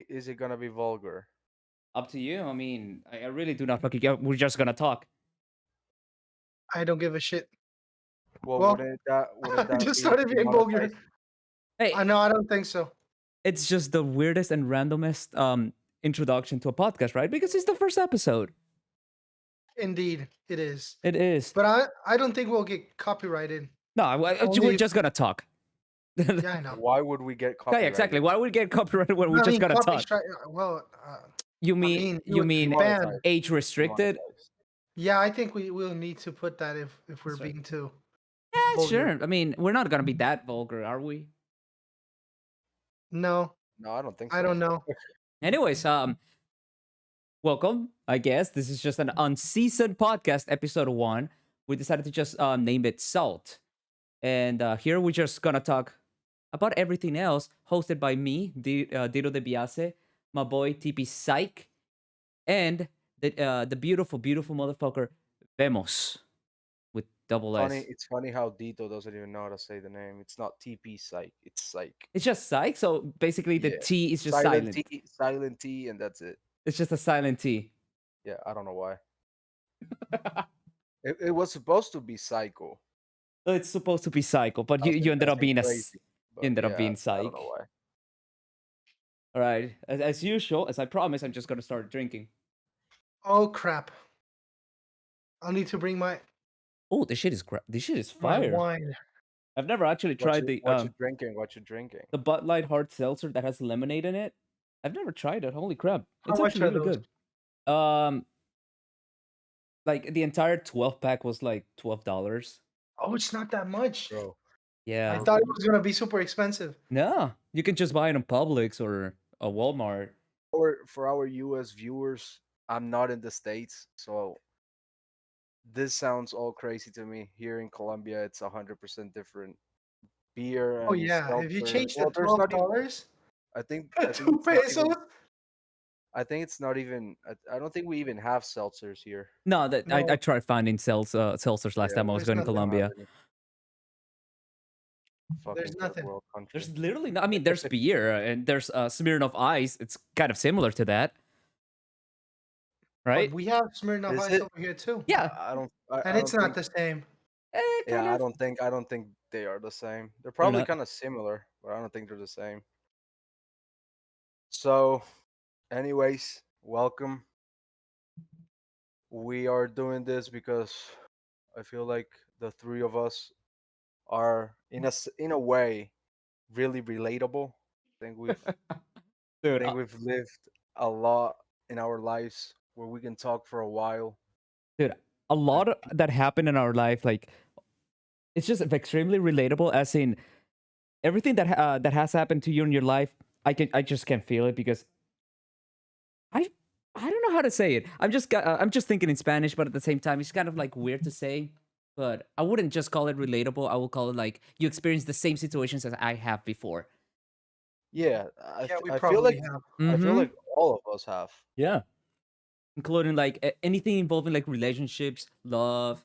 is it gonna be vulgar? Up to you. I mean, I really do not fucking get. We're just gonna talk. I don't give a shit. Well, Well, wouldn't I that just be started being vulgar. demonetized? Hey, I know. I don't think so. it's just the weirdest and randomest introduction to a podcast, right? Because it's the first episode. Indeed, it is. It is. But I don't think we'll get copyrighted. No, we're Only just gonna talk. Yeah, I know. Why would we get Yeah, copyrighted? exactly. Why would we get copyrighted when we're I just mean, gonna talk? well, You I mean mean, you would mean ban. Demonetized. age restricted? Demonetized. Yeah, I think we will need to put that if we're That's right. being too. Yeah, vulgar. sure. I mean, we're not gonna be that vulgar, are we? No, No, I don't think so. I don't know. Anyways, welcome. I guess this is just an unseasoned podcast, episode 1. We decided to just name it Salt, and here we're just gonna talk about everything else. Hosted by me, Dito de Biase, my boy TP Psych, and the beautiful, beautiful motherfucker Vemos with double S. It's funny how Dito doesn't even know how to say the name. It's not TP Psych. It's Psych. It's just Psych, so basically the Yeah. T is just silent. Silent T, and that's it. It's just a silent T. Yeah, I don't know why. It was supposed to be Psycho. It's supposed to be Psycho, but I you think ended up that's being crazy, but ended up yeah, being I Psych. don't know why. All right, as usual, as I promised, I'm just gonna start drinking. Oh crap! I'll need to bring my Oh, this shit is fire. wine. I've never actually tried What you drinking? What you drinking? the Bud Light hard seltzer that has lemonade in it. I've never tried it. Holy crap! How It's much actually are really good. Like the entire 12 pack was like $12. Oh, it's not that much. Bro, Yeah. I thought it was gonna be super expensive. No, you can just buy it in Publix or a Walmart. for our US viewers, I'm not in the States, so this sounds all crazy to me. Here in Colombia, it's 100% different beer and Oh yeah, if you seltzer. change the Well, there's not even. $12 I think to it's 2 not even. pesos. I think it's not even. I don't think we even have seltzers here. No, I No. tried finding seltzers last Yeah, time I was there's going to nothing. Colombia. Fucking There's third nothing. world country. There's literally no. I mean, there's beer and there's Smirnoff Ice. It's kind of similar to that, But right? we have Smirnoff Is Ice it? over here too. Yeah. I don't. And it's not the same. Yeah, Kind I of. don't think. I don't think they are the same. They're probably not. kind of similar, but I don't think they're the same. So, anyways, welcome. We are doing this because I feel like the three of us are in a way really relatable. I think we've Dude, we've lived a lot in our lives where we can talk for a while. dude, a lot that happened in our life, like it's just extremely relatable. As in, everything that has happened to you in your life, I just can feel it because I don't know how to say it. I'm just thinking in Spanish, but at the same time, it's kind of like weird to say. But I wouldn't just call it relatable. I will call it like you experience the same situations as I have before. Yeah, Yeah, we I feel probably like have. I feel Mhm. like all of us have. Yeah, including like anything involving like relationships, love,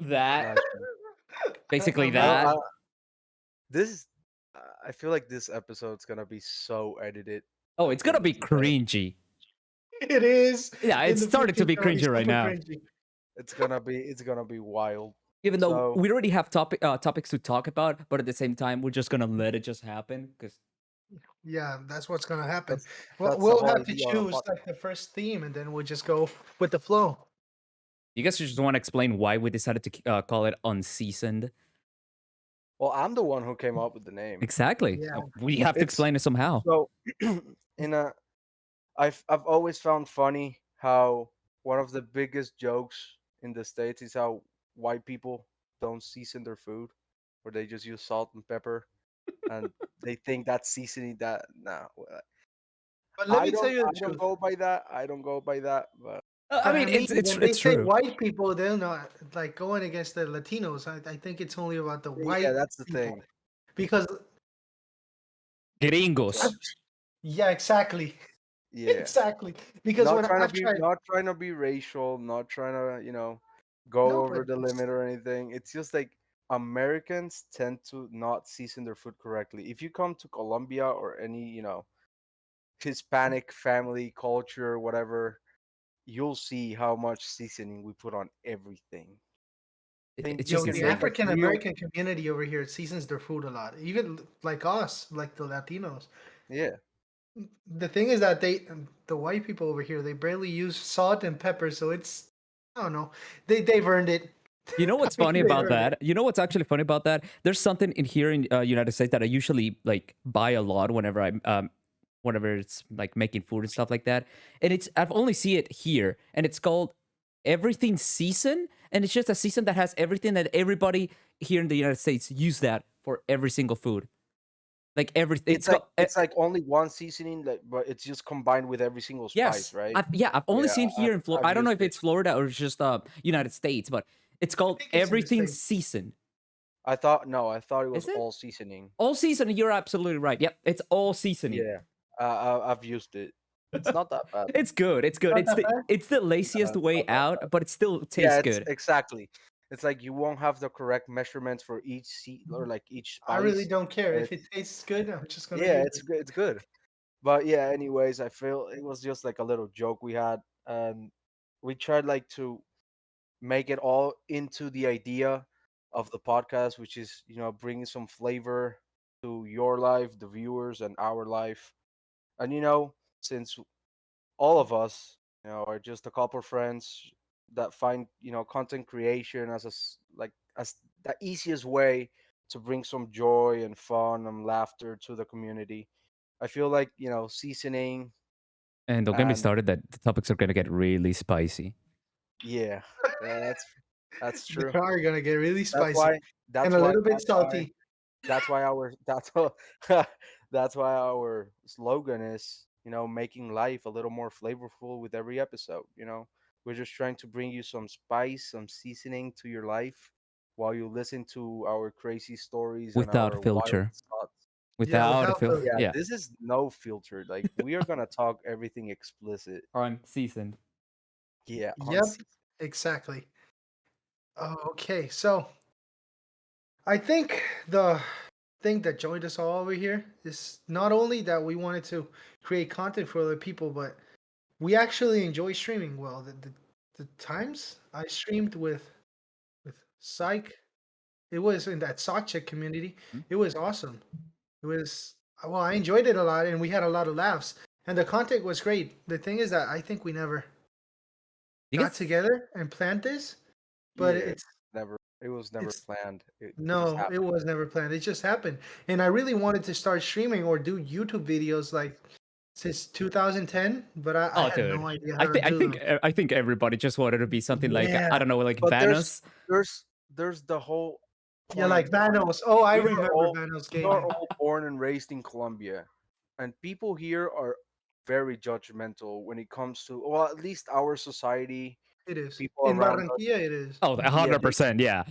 that basically I mean, that. This I feel like this episode's gonna be so edited. Oh, it's gonna be It's cringy. It is. Yeah, In it's the starting to future, be it's gonna cringy right super now. cringy. It's gonna be wild. Even though So- we already have topics to talk about, but at the same time, we're just gonna let it just happen because Yeah, that's what's gonna happen. That's- Well, that's the we'll whole have to idea on a choose pod- like the first theme, and then we'll just go with the flow. you guys just want to explain why we decided to call it unseasoned. Well, I'm the one who came up with the name. Exactly. Yeah. We have to It's- explain it somehow. So, I've always found funny how one of the biggest jokes in the States is how white people don't season their food, or they just use salt and pepper, and they think that's seasoning. That no, But let I me don't. tell you I the don't truth. go by that. I don't go by that. But I mean, it's when they say true. white people, they're not like going against the Latinos. I think it's only about the white. yeah, that's the people. thing. Because Gringos. yeah, exactly, Yeah, exactly. Because not when trying I've to be tried, not trying to be racial, not trying to go No, over but the limit or anything. It's just like Americans tend to not season their food correctly. If you come to Colombia or any, Hispanic family culture, whatever, you'll see how much seasoning we put on everything. Think It's you just Yo, can the make insane. like African real, American community over here seasons their food a lot. Even like us, like the Latinos. yeah. The thing is that the white people over here, they barely use salt and pepper, so it's, I don't know. They've earned it. You know I what's mean, funny they've about earned it. that? You know what's actually funny about that? There's something in here in United States that I usually like buy a lot whenever it's like making food and stuff like that. And it's I've only see it here, and it's called Everything Season, and it's just a season that has everything that everybody here in the United States use that for every single food. Like everything. It's It's like called it's like only one seasoning, like, but it's just combined with every single spice, yes. right? I've only Yeah, seen here in Florida. I've I don't know used if it. it's Florida or just United States, but it's I called think it's in the Everything state. Season. I thought no, I thought it was Is it? all seasoning. All season, you're absolutely right. Yep, it's all seasoning. Yeah, I've used it. It's not that bad. It's good. It's good. Not It's that the bad. it's the laziest It's way not that bad. out, but it still Yeah, tastes it's good. exactly. It's like you won't have the correct measurements for each or like each I really spice. don't care. And If it it's tastes good, I'm just gonna yeah, use it's it. good. It's good. But yeah, anyways, I feel it was just like a little joke we had, and we tried like to make it all into the idea of the podcast, which is bringing some flavor to your life, the viewers, and our life. And since all of us, are just a couple of friends that find content creation as like as the easiest way to bring some joy and fun and laughter to the community. I feel like seasoning And don't get me and started that the topics are gonna get really spicy. yeah, yeah, that's They true. are gonna get really That's spicy why and that's a why little bit that's why salty. that's why our that's why our slogan is making life a little more flavorful with every episode. We're just trying to bring you some spice, some seasoning to your life while you listen to our crazy stories and Without our wild filter. thoughts. Yeah, Without a without filter. Yeah, filter. Yeah. this is no filter. Like we are gonna talk everything explicit. Or I'm seasoned. Yeah, on Yep, exactly. Oh, okay, so I think the thing that joined us all over here is not only that we wanted to create content for other people, but we actually enjoy streaming. Well, the times I streamed with Psych, it was in that sock check community. Hmm? It was awesome. It was, well, I enjoyed it a lot, and we had a lot of laughs, and the content was great. The thing is that I think we never You got guys together and planned this, but yeah. It was never it's planned. It just no, it happened. was never planned. It just happened, and I really wanted to start streaming or do YouTube videos like since 2010, but I oh had dude. no idea I how to think I do think them. I think everybody just wanted to be something like I Yeah, don't know, like But Vanos. there's the whole yeah, point like where Vanos. Oh, I we are remember all Vanos we are Gaming. all born and raised in Colombia, and people here are very judgmental when it comes to, well, at least our society, It is people in around us. Barranquilla. It is. Oh, Yeah, 100%. Yeah.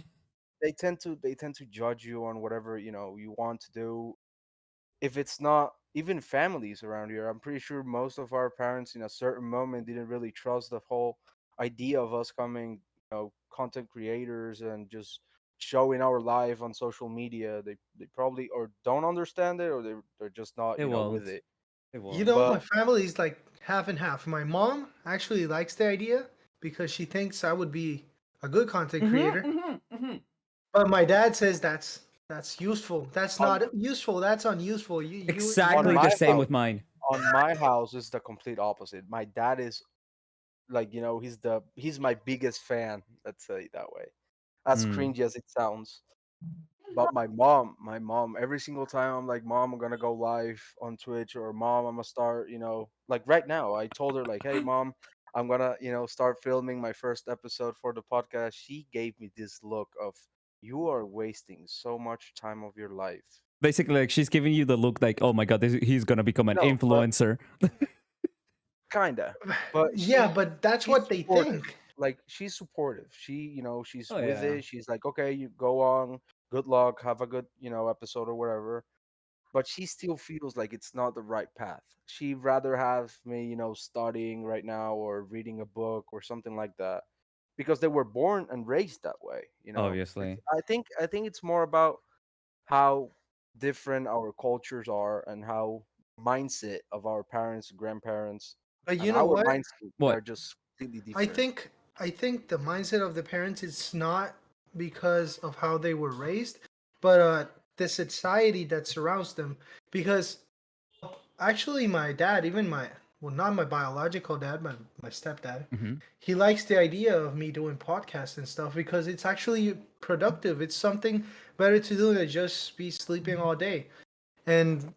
they tend to judge you on whatever you want to do. If it's not even families around here, I'm pretty sure most of our parents in a certain moment didn't really trust the whole idea of us coming, content creators and just showing our life on social media. They probably or don't understand it, or they're just not, It with won't. it. It You won't. know, my But family's like half and half. My mom actually likes the idea because she thinks I would be a good content creator. But my dad says that's useful. That's on not useful. That's unuseful. You're on Exactly not the my same useful. house, with mine. is the complete opposite. My dad is like, he's my biggest fan. Let's say it that way. As Mm. cringy as it sounds. But my mom, every single time I'm like, Mom, I'm gonna go live on Twitch, or Mom, I'm gonna start, like right now, I told her like, hey, Mom, I'm gonna, start filming my first episode for the podcast. She gave me this look of, you are wasting so much time of your life. Basically, like she's giving you the look like, oh my god, he's gonna become an No, but influencer. kinda. But Yeah, but that's she's what they supportive. think. Like she's supportive. She's Oh with yeah. it. She's like, okay, you go on. Good luck. Have a good, episode or whatever. But she still feels like it's not the right path. She'd rather have me, studying right now or reading a book or something like that. because they were born and raised that way. Obviously. I think it's more about how different our cultures are and how mindset of our parents, grandparents, But and you know our what? mindset are What? just completely I different. think I think the mindset of the parents is not because of how they were raised, but the society that surrounds them. Because actually, my dad, even my well, not my biological dad, but my stepdad, Hmm. he likes the idea of me doing podcasts and stuff because it's actually productive. It's something better to do than just be sleeping all day. And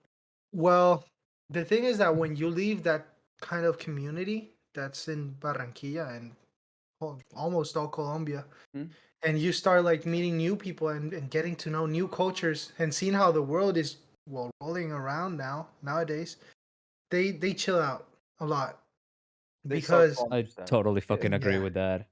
well, the thing is that when you leave that kind of community that's in Barranquilla and almost all Colombia, and you start like meeting new people and getting to know new cultures and seeing how the world is well rolling around nowadays, they chill out a lot They start to because I understand. totally Yeah. fucking agree yeah, with that.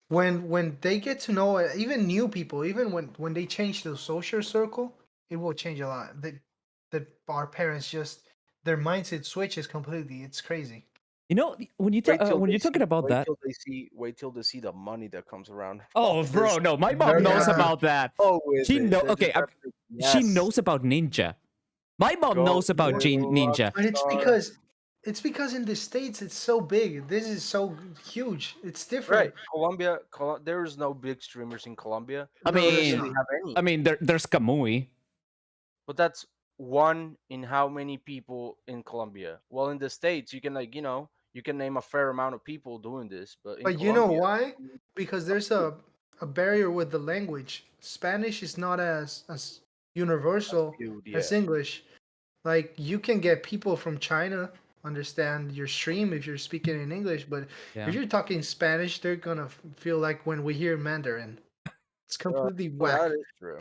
when they get to know even new people, even when they change the social circle, it will change a lot. That our parents just their mindset switches completely. It's crazy. You know, Wait till when they you're talking see. about Wait that. till they see. Wait till they see the money that comes around all Oh, bro, this. no, my mom They're knows gonna Yeah, be about that. oh with She it. know. They're Okay, just gonna be like, she yes, knows about Ninja. My mom go, knows about yeah. rock Ninja. But star. it's because in the states it's so big. This is so huge. It's Right, different. There is no big streamers in Colombia. I No, We there's barely mean, not. have I any. mean, there's Kamui. But that's one in how many people in Colombia? Well, in the States, you can you can name a fair amount of people doing this, but in But you know Colombia, why? Because a there's few. a barrier with the language. Spanish is not as That's universal few, as yeah. English. Like you can get people from China understand your stream if you're speaking in English, but if Yeah. you're talking Spanish, they're gonna feel like when we hear Mandarin. It's completely Well, that whack. is true.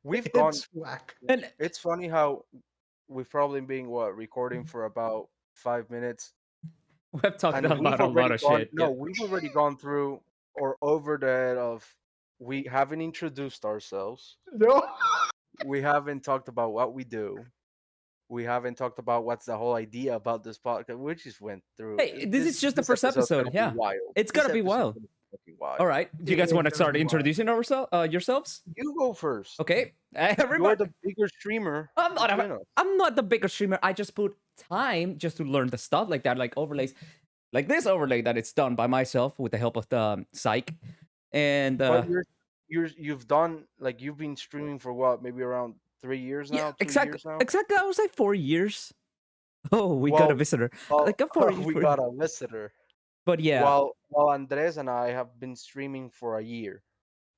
We've gone. It's whack. And It's funny how we've probably been recording for about 5 minutes, we've talked and about a lot of shit. Yeah. we've already gone through or over the head of we haven't introduced ourselves. No. We haven't talked about what we do. We haven't talked about what's the whole idea about this podcast. We just went through Hey, this is this. just the This first episode's episode. gonna be Yeah. wild. It's This gonna be episode's wild. gonna be fucking All wild. right. Do you It guys is want to gonna start be wild. introducing yourselves? You go first. Okay. You're Everybody. the bigger streamer I'm not. between us. I'm not the bigger streamer. I just put time just to learn the stuff like that, like overlays, like this overlay that it's done by myself with the help of the psych. And But you've done like you've been streaming for what, maybe around 3 years yeah, now, two exactly. years now. Exactly. I was like 4 years. Oh, we got a Well, visitor. well, Like a 4 years. we got a visitor. But yeah, While Andres and I have been streaming for a year,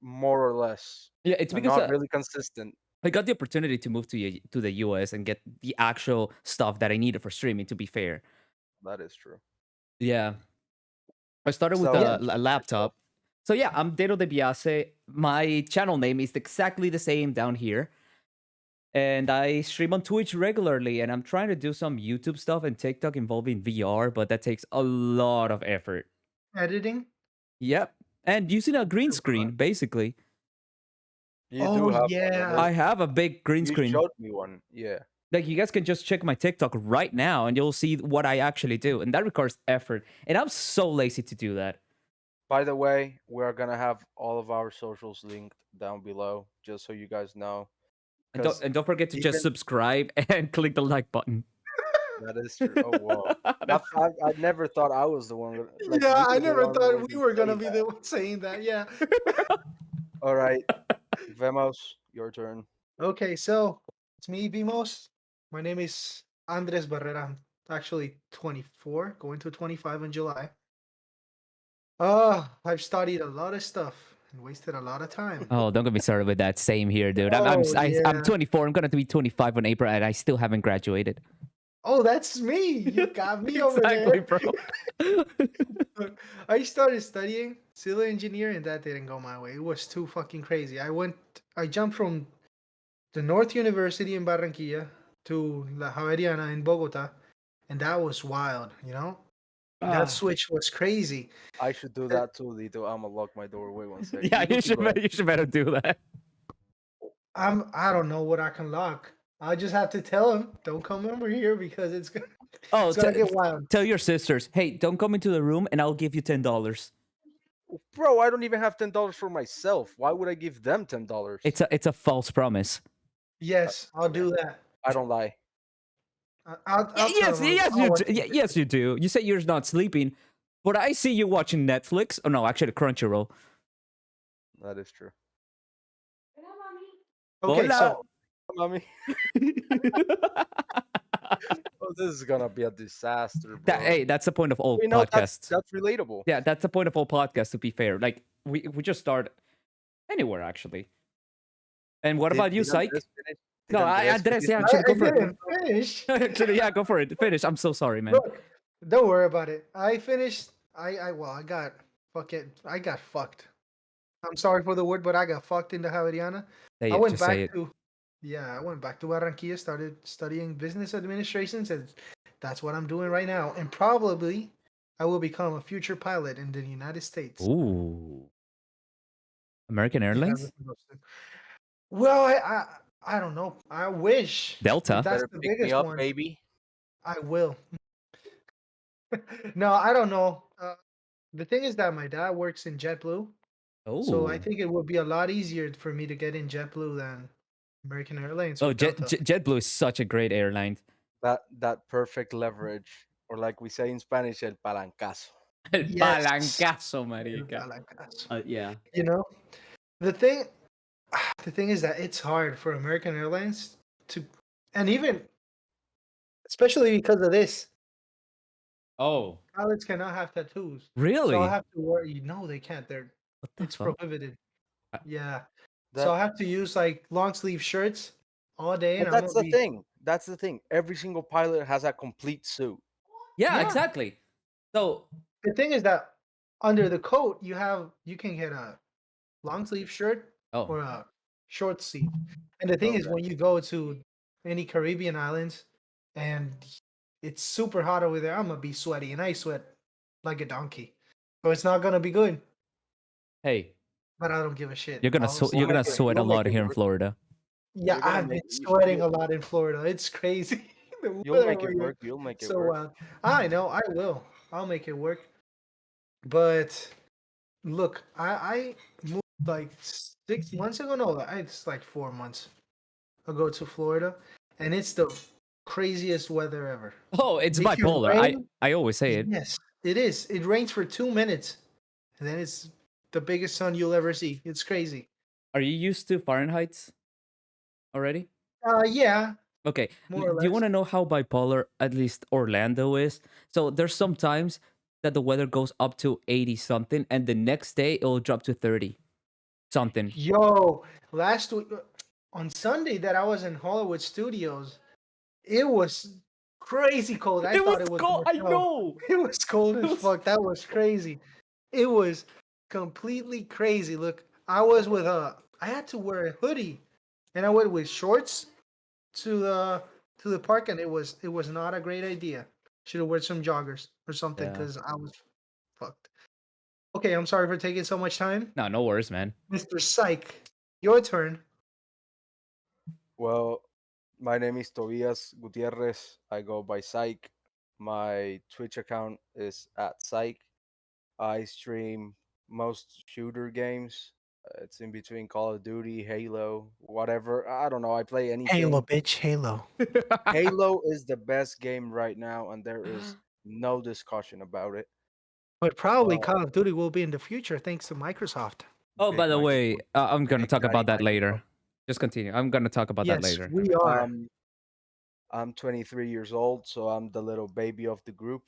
more or less, yeah. It's and because not really consistent. I got the opportunity to move to the US and get the actual stuff that I needed for streaming. To be fair, That is true. yeah. I started with So Yeah. a laptop. So yeah, I'm Dero de Biase. My channel name is exactly the same down here. And I stream on Twitch regularly, and I'm trying to do some YouTube stuff and TikTok involving VR, but that takes a lot of effort. Editing. Yep. And using a green Took a lot. screen, basically. you Oh do have one. yeah. I have a big green You screen. showed me one. Yeah. Like, you guys can just check my TikTok right now, and you'll see what I actually do. And that requires effort. And I'm so lazy to do that. By the way, we're gonna have all of our socials linked down below, just so you guys know. Because And don't forget to just even subscribe and click the like button. that is true. Oh wow. I never thought I was the one. Like Yeah, you I were the never one who thought would we were say gonna be that. the one saying that. Yeah. All right, Vemos, your turn. Okay, so it's me, Vimos. My name is Andres Barrera. I'm actually 24, going to 25 in July. I've studied a lot of stuff and wasted a lot of time. Oh, don't get me started with that. Same here, dude. Oh I'm yeah. 24. I'm gonna be 25 in April, and I still haven't graduated. Oh, that's me. You got me over Exactly, there. bro. I started studying civil engineering and that didn't go my way. It was too fucking crazy. I jumped from the North University in Barranquilla to La Javeriana in Bogota, and that was wild, you know? That Ah. switch was crazy. I should do that too, Lito. I'm gonna lock my door. Wait one second. Yeah, You keep going. you should better do that. I don't know what I can lock. I just have to tell him, don't come over here because Oh, it's gonna get wild. tell your sisters, hey, don't come into the room, and I'll give you $10. Bro, I don't even have $10 for myself. Why would I give them $10? It's a false promise. Yes, I'll Yeah, do that. I don't lie. I'll tell Yes, them yes, I'll you watch do. the Yes, you do. You say you're not sleeping, but I see you watching Netflix. Oh no, actually Crunchyroll. That is true. Okay, Hola. so Mommy. Oh, this is gonna be a disaster, That, bro. hey, that's the point of all You know podcasts. that's relatable. Yeah, that's the point of all podcasts. To be fair, like we just start anywhere actually. And what about you, Did Psych? Andres finish? Did No, Andres Andres. finish Yeah, his actually, I go for it. didn't finish. Actually, yeah, go for it. Finish. I'm so sorry, man. Look, don't worry about it. I finished. I got I got fucked. I'm sorry for the word, but I got fucked in the Javeriana. Say I it. went Just say back it. to, yeah, I went back to Barranquilla, started studying business administration. Said that's what I'm doing right now, and probably I will become a future pilot in the United States. Ooh, American If Airlines, everything goes through. Well, I don't know. I wish, but Delta. that's better the pick me biggest up, one. baby. I will. No, I don't know. The thing is that my dad works in JetBlue, so I Oh, think it would be a lot easier for me to get in JetBlue than American Airlines or oh, Delta. JetBlue is such a great airline. That perfect leverage, or like we say in Spanish, el palancazo. El Yes. palancazo, marica. I like that. Yeah. You know, the thing the thing is that it's hard for American Airlines to, and even especially because of this, Oh, pilots cannot have tattoos. So I'll really? have to worry. No, they can't. What the It's fuck? prohibited. Uh, Yeah. So That I'll have to use like long sleeve shirts all day, and but I'm that's gonna the be. thing. That's the thing. Every single pilot has a complete suit. Yeah, Yeah. exactly. So, The thing is that under the coat you can get a long sleeve shirt oh, or a short sleeve. And the thing is Okay. when you go to any Caribbean islands and it's super hot over there, I'm gonna be sweaty and I sweat like a donkey. So it's not gonna be good. hey, But I don't give a shit. you're You'll make gonna it. sweat a You'll make lot it here in work. Florida. Yeah, You're gonna I've make. been sweating You'll, a lot in Florida. It's crazy. The you'll weather make over it here work. You'll make it so work. wild. I know, I will. I'll make it work. But look, I moved like 6 months ago. No, it's like 4 months ago to Florida, and it's the craziest weather ever. Oh, it's It can bipolar. I rain. I always say it. Yes, it is. It rains for 2 minutes, and then it's the biggest sun you'll ever see. It's crazy. Are you used to Fahrenheit already? Yeah, Okay. more or Do you want less. to know how bipolar at least Orlando is? So there's sometimes that the weather goes up to 80 something and the next day it'll drop to 30 something. Yo, last week on Sunday that I was in Hollywood Studios, it was crazy cold. I It was thought it was cold. gonna I snow. know. It was cold It as was fuck. That was crazy. It was completely crazy. Look, I was with I had to wear a hoodie, and I went with shorts to the park, and it was not a great idea. Should have worn some joggers or something Yeah. because I was fucked. Okay, I'm sorry for taking so much time, No, no worries, man. Mr. Psych. Your turn. Well, my name is Tobias Gutierrez. I go by Psych. My Twitch account is at Psych. I stream most shooter games. It's in between Call of Duty, Halo, whatever. I don't know. I play Halo, anything. bitch, Halo. Halo is the best game right now, and there is no discussion about it. But probably But Call of Duty will be in the future thanks to Microsoft. Oh, big by the way, Microsoft, I'm gonna big talk daddy about that Microsoft. later. Just continue. I'm gonna talk about that Yes, later. we are. Um, I'm 23 years old, so I'm the little baby of the group.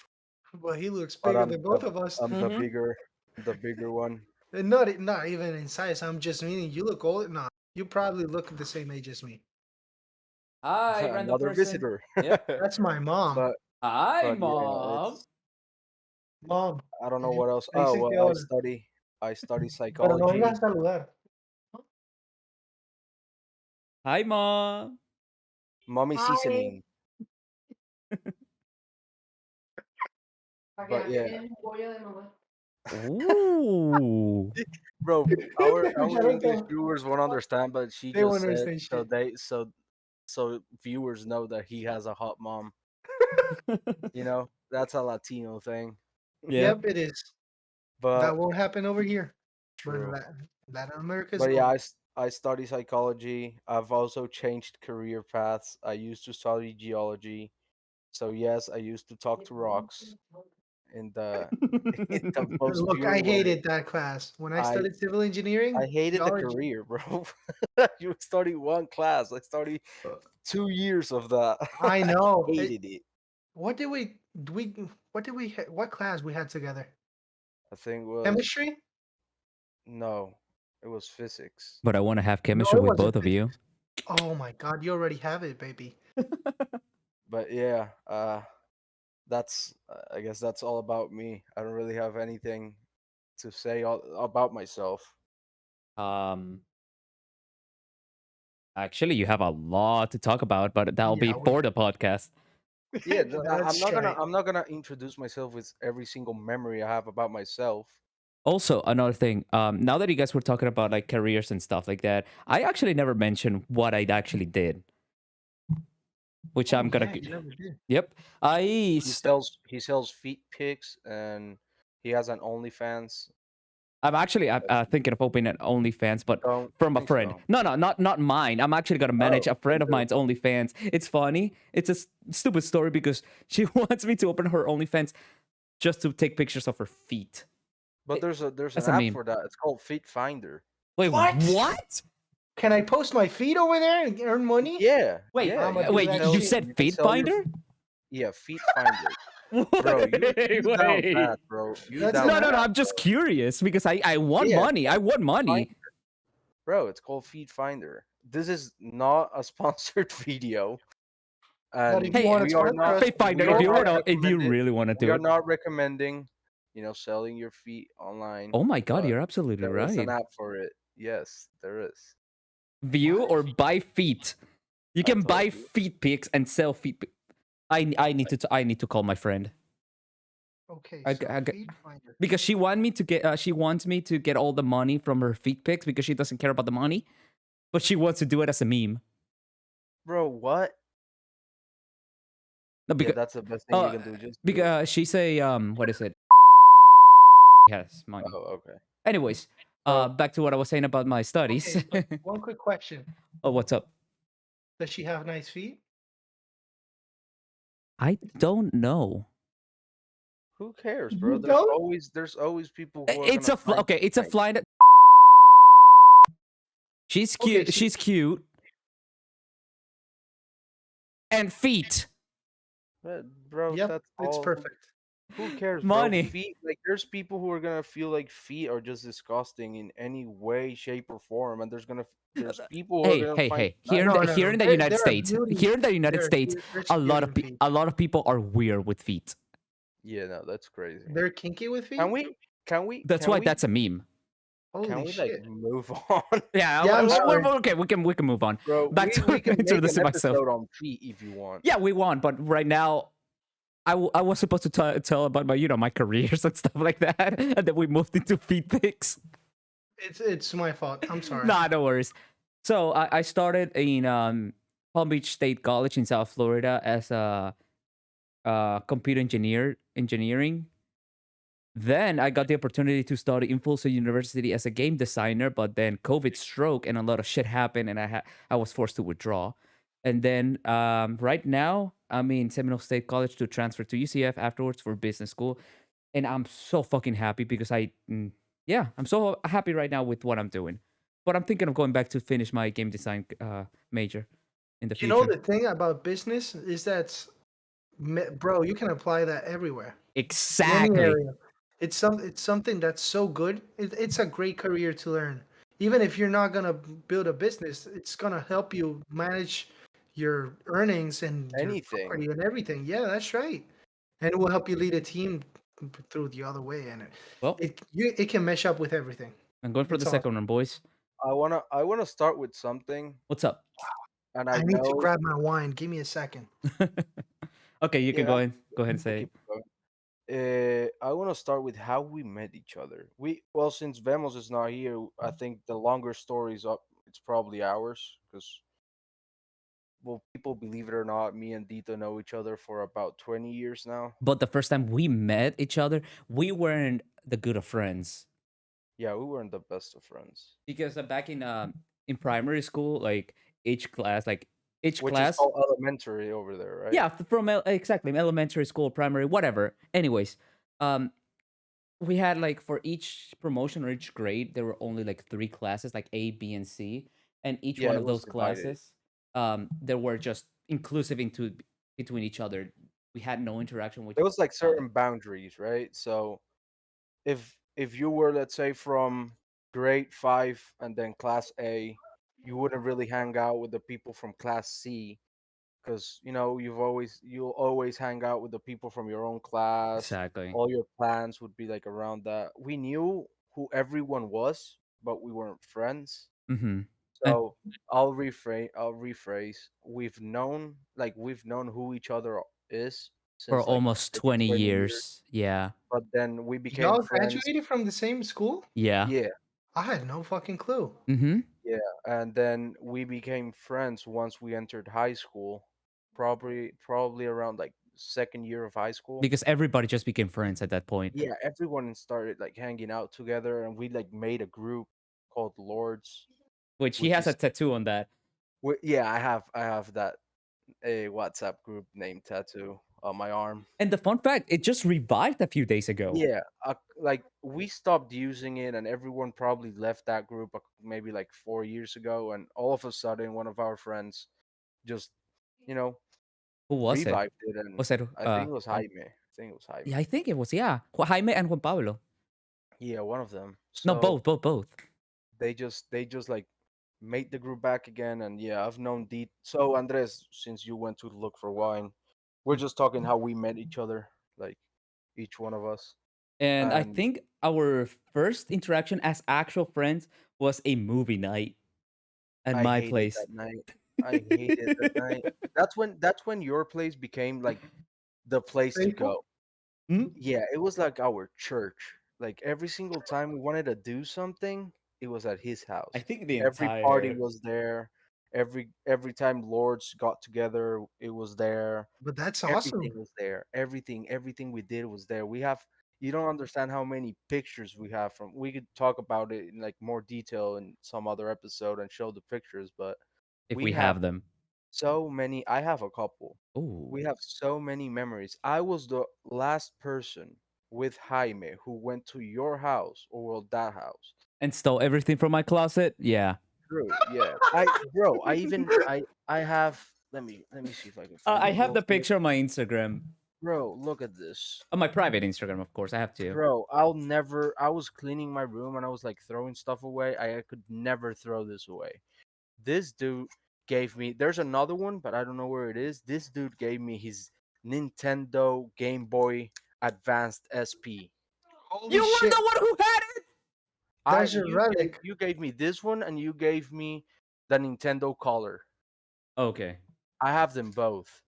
But he looks But bigger than both of us. I'm Mm-hmm. the bigger one. And not even in size. I'm just meaning you look old. Nah, you probably look the same age as me. Hi, random Another person. visitor. Yep. That's my mom. but Hi, but yeah, mom. it's Mom, I don't know what else. me Oh dice well, que hola. I study Pero no vengas psychology. a saludar. Hi, mom. Mommy Hi. seasoning. But yeah, Ooh. bro, our English Charuto. viewers won't understand, but she They just won't said understand so shit. so viewers know that he has a hot mom. You know, that's a Latino thing. Yep. Yep, it is. But That won't happen over here. But in true. Latin America's But yeah, no. I study psychology. I've also changed career paths. I used to study geology. So yes, I used to talk to rocks in the in the most Look, I pure way. hated that class. When I I studied civil I engineering, hated the geology. career, bro. You study one class. I studied uh, 2 years of that. I I know. hated it. What did what class we had together? I think it was Chemistry? no, it was physics. But I want to have No, chemistry it with wasn't both of you. physics. Oh my god, you already have it, baby. But yeah, that's I guess that's all about me. I don't really have anything to say about myself. Um, Actually, you have a lot to talk about, but that'll be Yeah, for the podcast. Yeah, that's right. I'm not gonna introduce myself with every single memory I have about myself. Also, another thing, now that you guys were talking about like careers and stuff like that, I actually never mentioned what I actually did, which Oh I'm gonna. yeah, you never did. Yep, He sells feet pics and he has an OnlyFans. I'm actually That's, thinking of opening an OnlyFans, but you from a think friend. so? No, not mine. I'm actually gonna manage Oh, a me friend of too. mine's OnlyFans. It's funny. It's a stupid story because she wants me to open her OnlyFans just to take pictures of her feet. But It- there's an That's a app meme. for that. It's called Feet Finder. Wait, What? what? Can I post my feet over there and earn money? Yeah, Wait, yeah. I'ma You do can wait. that You sell shit. said you can Feet sell your Finder? yeah Feet Finder, bro. Wait, You down wait. pat, bro. You That's an down No, no, no. app. pat, I'm just bro. curious because I want Yeah, it's money. I called want Feet Finder, money. bro. It's called Feet Finder. This is not a sponsored video, But and if you Hey, want to sponsor us, Feet Finder. we are not If you recommending really want to we do are it. not recommending, selling your feet online. Oh my God, But you're absolutely there is an right. app for it. Yes, there is. View what? or buy feet. You I can told buy you. feet pics and sell feet. I need to call my friend. Okay, I, so I, feed finder. because she wants me to get all the money from her feet pics because she doesn't care about the money, but she wants to do it as a meme. Bro, what? No, Yeah, because that's the best thing you uh, can do. Just do it. because she's a what is it? Has money. Oh, okay. Anyways, So, back to what I was saying about my studies. Okay, but one quick question: Oh, what's up? does she have nice feet? I don't know. who cares, bro? You don't? There's always people who are It's gonna a find okay. It's a nice. fly. She's Okay, cute. She's cute. And feet. Bro, yep, that's it's all. perfect. Who cares, bro? Money. Feet, like, there's people who are gonna feel like feet are just disgusting in any way, shape, or form, and there's people who are Hey, gonna hey, find hey! nice. No, no, Here no. in the United There are States, there's beauty feet. a lot of people are weird with feet. Yeah, no, that's crazy. They're kinky with Can feet. we, can we, That's can why we, that's a meme. can Holy we like shit! move on, Yeah, Yeah, I'm uh, sorry. okay. We can move on. bro? Back to We can make an introducing myself. episode on feet if you want. Yeah, we won, but right now I was supposed to tell about my my careers and stuff like that, and then we moved into feet pics. It's my fault. I'm sorry. Nah, no worries. So I started in Palm Beach State College in South Florida as a computer engineering. Then I got the opportunity to study in Full Sail University as a game designer, but then COVID struck and a lot of shit happened, and I was forced to withdraw. And then right now I'm in Seminole State College to transfer to UCF afterwards for business school, and I'm so fucking happy because yeah, I'm so happy right now with what I'm doing. But I'm thinking of going back to finish my game design major in the You know future. the thing about business is that, bro, you can apply that everywhere in any Exactly. area. It's something that's so good. It's a great career to learn. Even if you're not gonna build a business, it's gonna help you manage your earnings and your Anything. property and everything. Yeah, that's right. And it will help you lead a team through the other way, and Well, it can mesh up with everything. I'm going for the It's second awesome. one, boys. I wanna start with something, What's up? and I I need to know. grab my wine. Give me a second. Okay, you can Yeah, go ahead and we'll say keep it. it going. I want to start with how we met each other. Since Vemos is not here, I think the longer story is up. It's probably ours because well, people believe it or not, me and Dito know each other for about 20 years now. But the first time we met each other, we weren't the good of friends Yeah, we weren't the best of friends, because back in primary school, like each class, like each which is class, called elementary over there, right? yeah, exactly elementary school, primary, whatever. Anyways, um, we had like for each promotion or each grade, there were only like three classes, like A, B, and C, and each Yeah, one it of was those divided. classes, there were just inclusive into between each other. We had no interaction with There was like each other. certain boundaries, right? So if you were, let's say, from grade 5 and then class A, you wouldn't really hang out with the people from class C, because you'll always hang out with the people from your own class. Exactly. All your plans would be like around that. We knew who everyone was, but we weren't friends. Mm-hmm. And So I'll rephrase. We've known who each other is for since like almost maybe 20 20 years, years, yeah, but then we became Y'all friends. graduated from the same school? yeah. Yeah, I had no fucking clue. Mm-hmm. yeah, and then we became friends once we entered high school, probably around like second year of high school. Because everybody just became friends at that point. Yeah, everyone started like hanging out together, and we like made a group called Lords, Which he which has a is tattoo on that. yeah, I have that a WhatsApp group name tattoo on my arm. And the fun fact, it just revived a few days ago. Yeah, like we stopped using it, and everyone probably left that group maybe like 4 years ago, and all of a sudden, one of our friends just, you know, Who was it? revived it, and Was it I think it was Jaime. I think it was yeah, Jaime. I think it was, yeah. Jaime and Juan Pablo. Yeah, one of them. No, So both. they just like made the group back again, and yeah, I've known D. So Andres, since you went to look for wine, we're just talking how we met each other, like each one of us, And I and think our first interaction as actual friends was a movie night at I my hated place. that night. I hated that night. That's when your place became like the place to Faithful? go. Hmm? Yeah, it was like our church. Like every single time we wanted to do something, it was at his I house. think the Every party entire was there. Every time Lords got together, it was there. But that's Everything awesome. was there. Everything we did was there. You don't understand how many pictures we have from. We could talk about it in like more detail in some other episode and show the pictures, but if we we have have them. so many. I have a couple. Oh. We have so many memories. I was the last person with Jaime who went to your house, or well, that house. And stole everything from my closet? Yeah. True. Yeah. I have. Let me see if I can find I it have real the quick. picture on my Instagram. Bro, look at this. On my private Instagram, of course. I have to. Bro, I'll never. I was cleaning my room and I was like throwing stuff away. I could never throw this away. This dude gave me. There's another one, but I don't know where it is. This dude gave me his Nintendo Game Boy Advanced SP. Holy You were shit. the one who had it! I That's your you gave relic. you gave me this one, and you gave me the Nintendo Color. Okay. I have them both,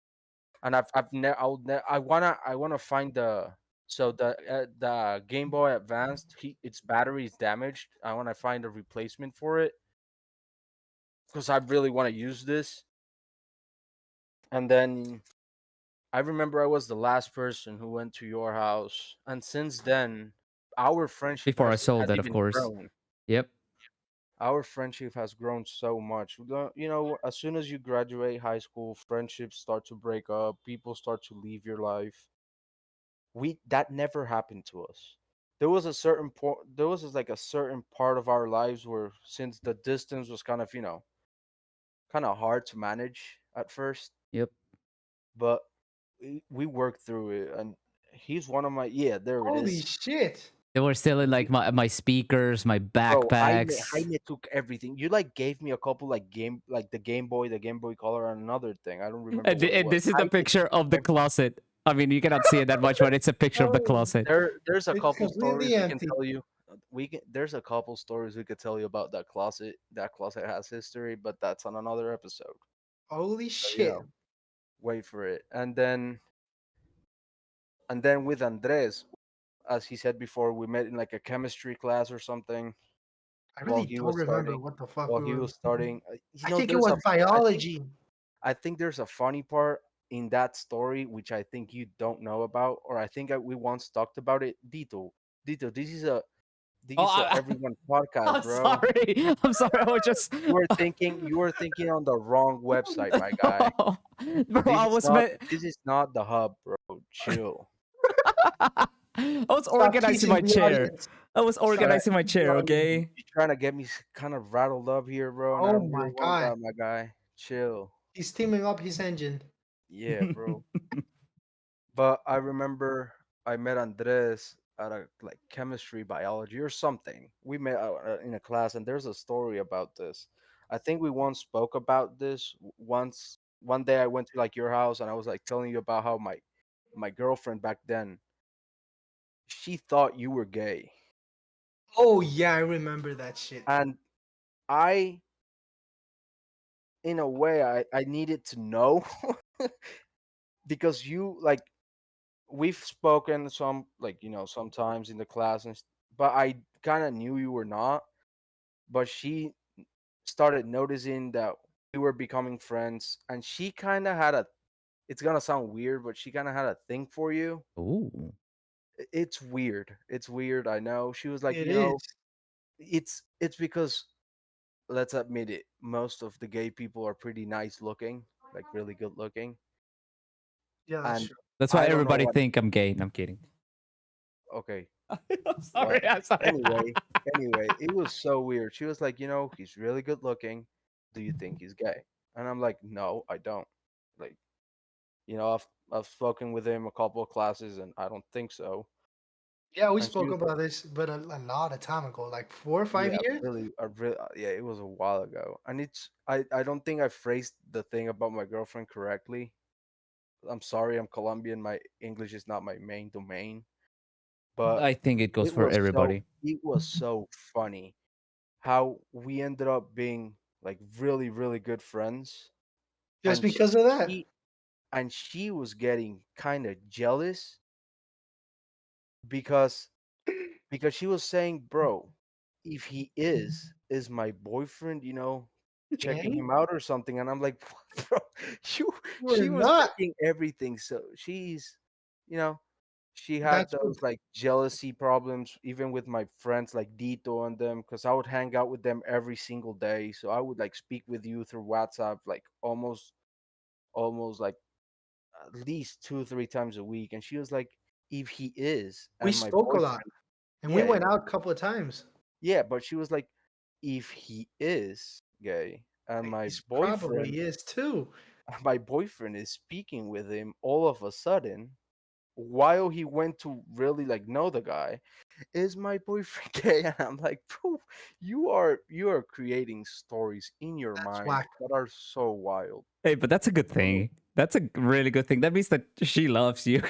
and I wanna find the Game Boy Advanced. Its battery is damaged. I wanna find a replacement for it because I really want to use this. And then I remember I was the last person who went to your house, and since then, our friendship Before I has sold it, of even course. grown. Yep. Our friendship has grown so much. As soon as you graduate high school, friendships start to break up, people start to leave your life. We That never happened to us. There was like a certain part of our lives where, since the distance was kind of hard to manage at first, Yep. but we worked through it, and he's one of my, yeah, there it Holy is. shit. They were still in like my speakers, my Bro, Jaime, backpacks. Jaime took everything. You like gave me a couple like the Game Boy Color, and another thing. I don't remember what it And was. this is the Jaime picture took of the everything. closet. I mean, you cannot see it that much, but it's a picture of the Oh, closet. There's a it's couple completely stories we can empty. tell you. There's a couple stories we could tell you about that closet. That closet has history, but that's on another episode. Holy So shit. wait for it. And then with Andres, as he said before, we met in like a chemistry class or something I while really he don't was remember starting. what the fuck While we he were. was starting, I think it there's was a. I think biology. I think there's a funny part in that story which I think you don't know about, or I think we once talked about it. Dito, Oh, this is a everyone podcast, I'm bro. sorry. I'm sorry. I was just. You were thinking on the wrong website, my guy. Bro, I was This is not the hub, bro. Chill. I was Stop organizing teasing my the chair. audience. I was You Stop try organizing my teasing the chair, audience. okay? you trying to get me kind of rattled up here, bro, and I Oh don't my really want god. that, my guy. Chill. He's teaming up his engine. Yeah, bro. But I remember I met Andres at a like chemistry, biology, or something. We met in a class, and there's a story about this. I think we once spoke about this once. One day I went to like your house, and I was like telling you about how my girlfriend back then, she thought you were gay, Oh yeah, I remember that shit. and I, in a way, I needed to know because you like we've spoken some like sometimes in the class but I kind of knew you were not, but she started noticing that we were becoming friends, and she kind of had a, it's gonna sound weird, but she kind of had a thing for you. Ooh. It's weird, I know. She was like, It is. it's because, let's admit it, most of the gay people are pretty nice looking, like really good looking. Yeah, that's And true. That's why I don't know everybody what. think I'm gay. No, I'm kidding. Okay. I'm Well, sorry. I'm sorry. anyway, it was so weird. She was like, he's really good looking. Do you think he's gay? And I'm like, no, I don't. Like, I've spoken with him a couple of classes, and I don't think so. Yeah, we And she spoke was, about this, but a lot of time ago, like 4 or 5 yeah, years. yeah, it was a while ago. And I don't think I phrased the thing about my girlfriend correctly. I'm sorry, I'm Colombian. My English is not my main domain, but I think it goes it for was so everybody. it was so funny how we ended up being like really really good friends, Just and because of that. she she was getting kind of jealous because she was saying, bro, if he is my boyfriend, checking Gay? him out or something. And I'm like, bro, you We're she was not. checking everything, so she's, you know she had That's what those like jealousy problems even with my friends like Dito and them, because I would hang out with them every single day, so I would like speak with you through WhatsApp like almost like at least 2 3 times a week. And she was like, if he is, we and my spoke a lot, boyfriend, and we yeah, went out a couple of times. yeah, but she was like, if he is gay and He's probably is too. my boyfriend is speaking with him all of a sudden while he went to really like know the guy, is my boyfriend gay? And I'm like, bro, you are creating stories in your That's mind whack. that are so wild. Hey, but that's a good So, thing. That's a really good thing. That means that she loves you.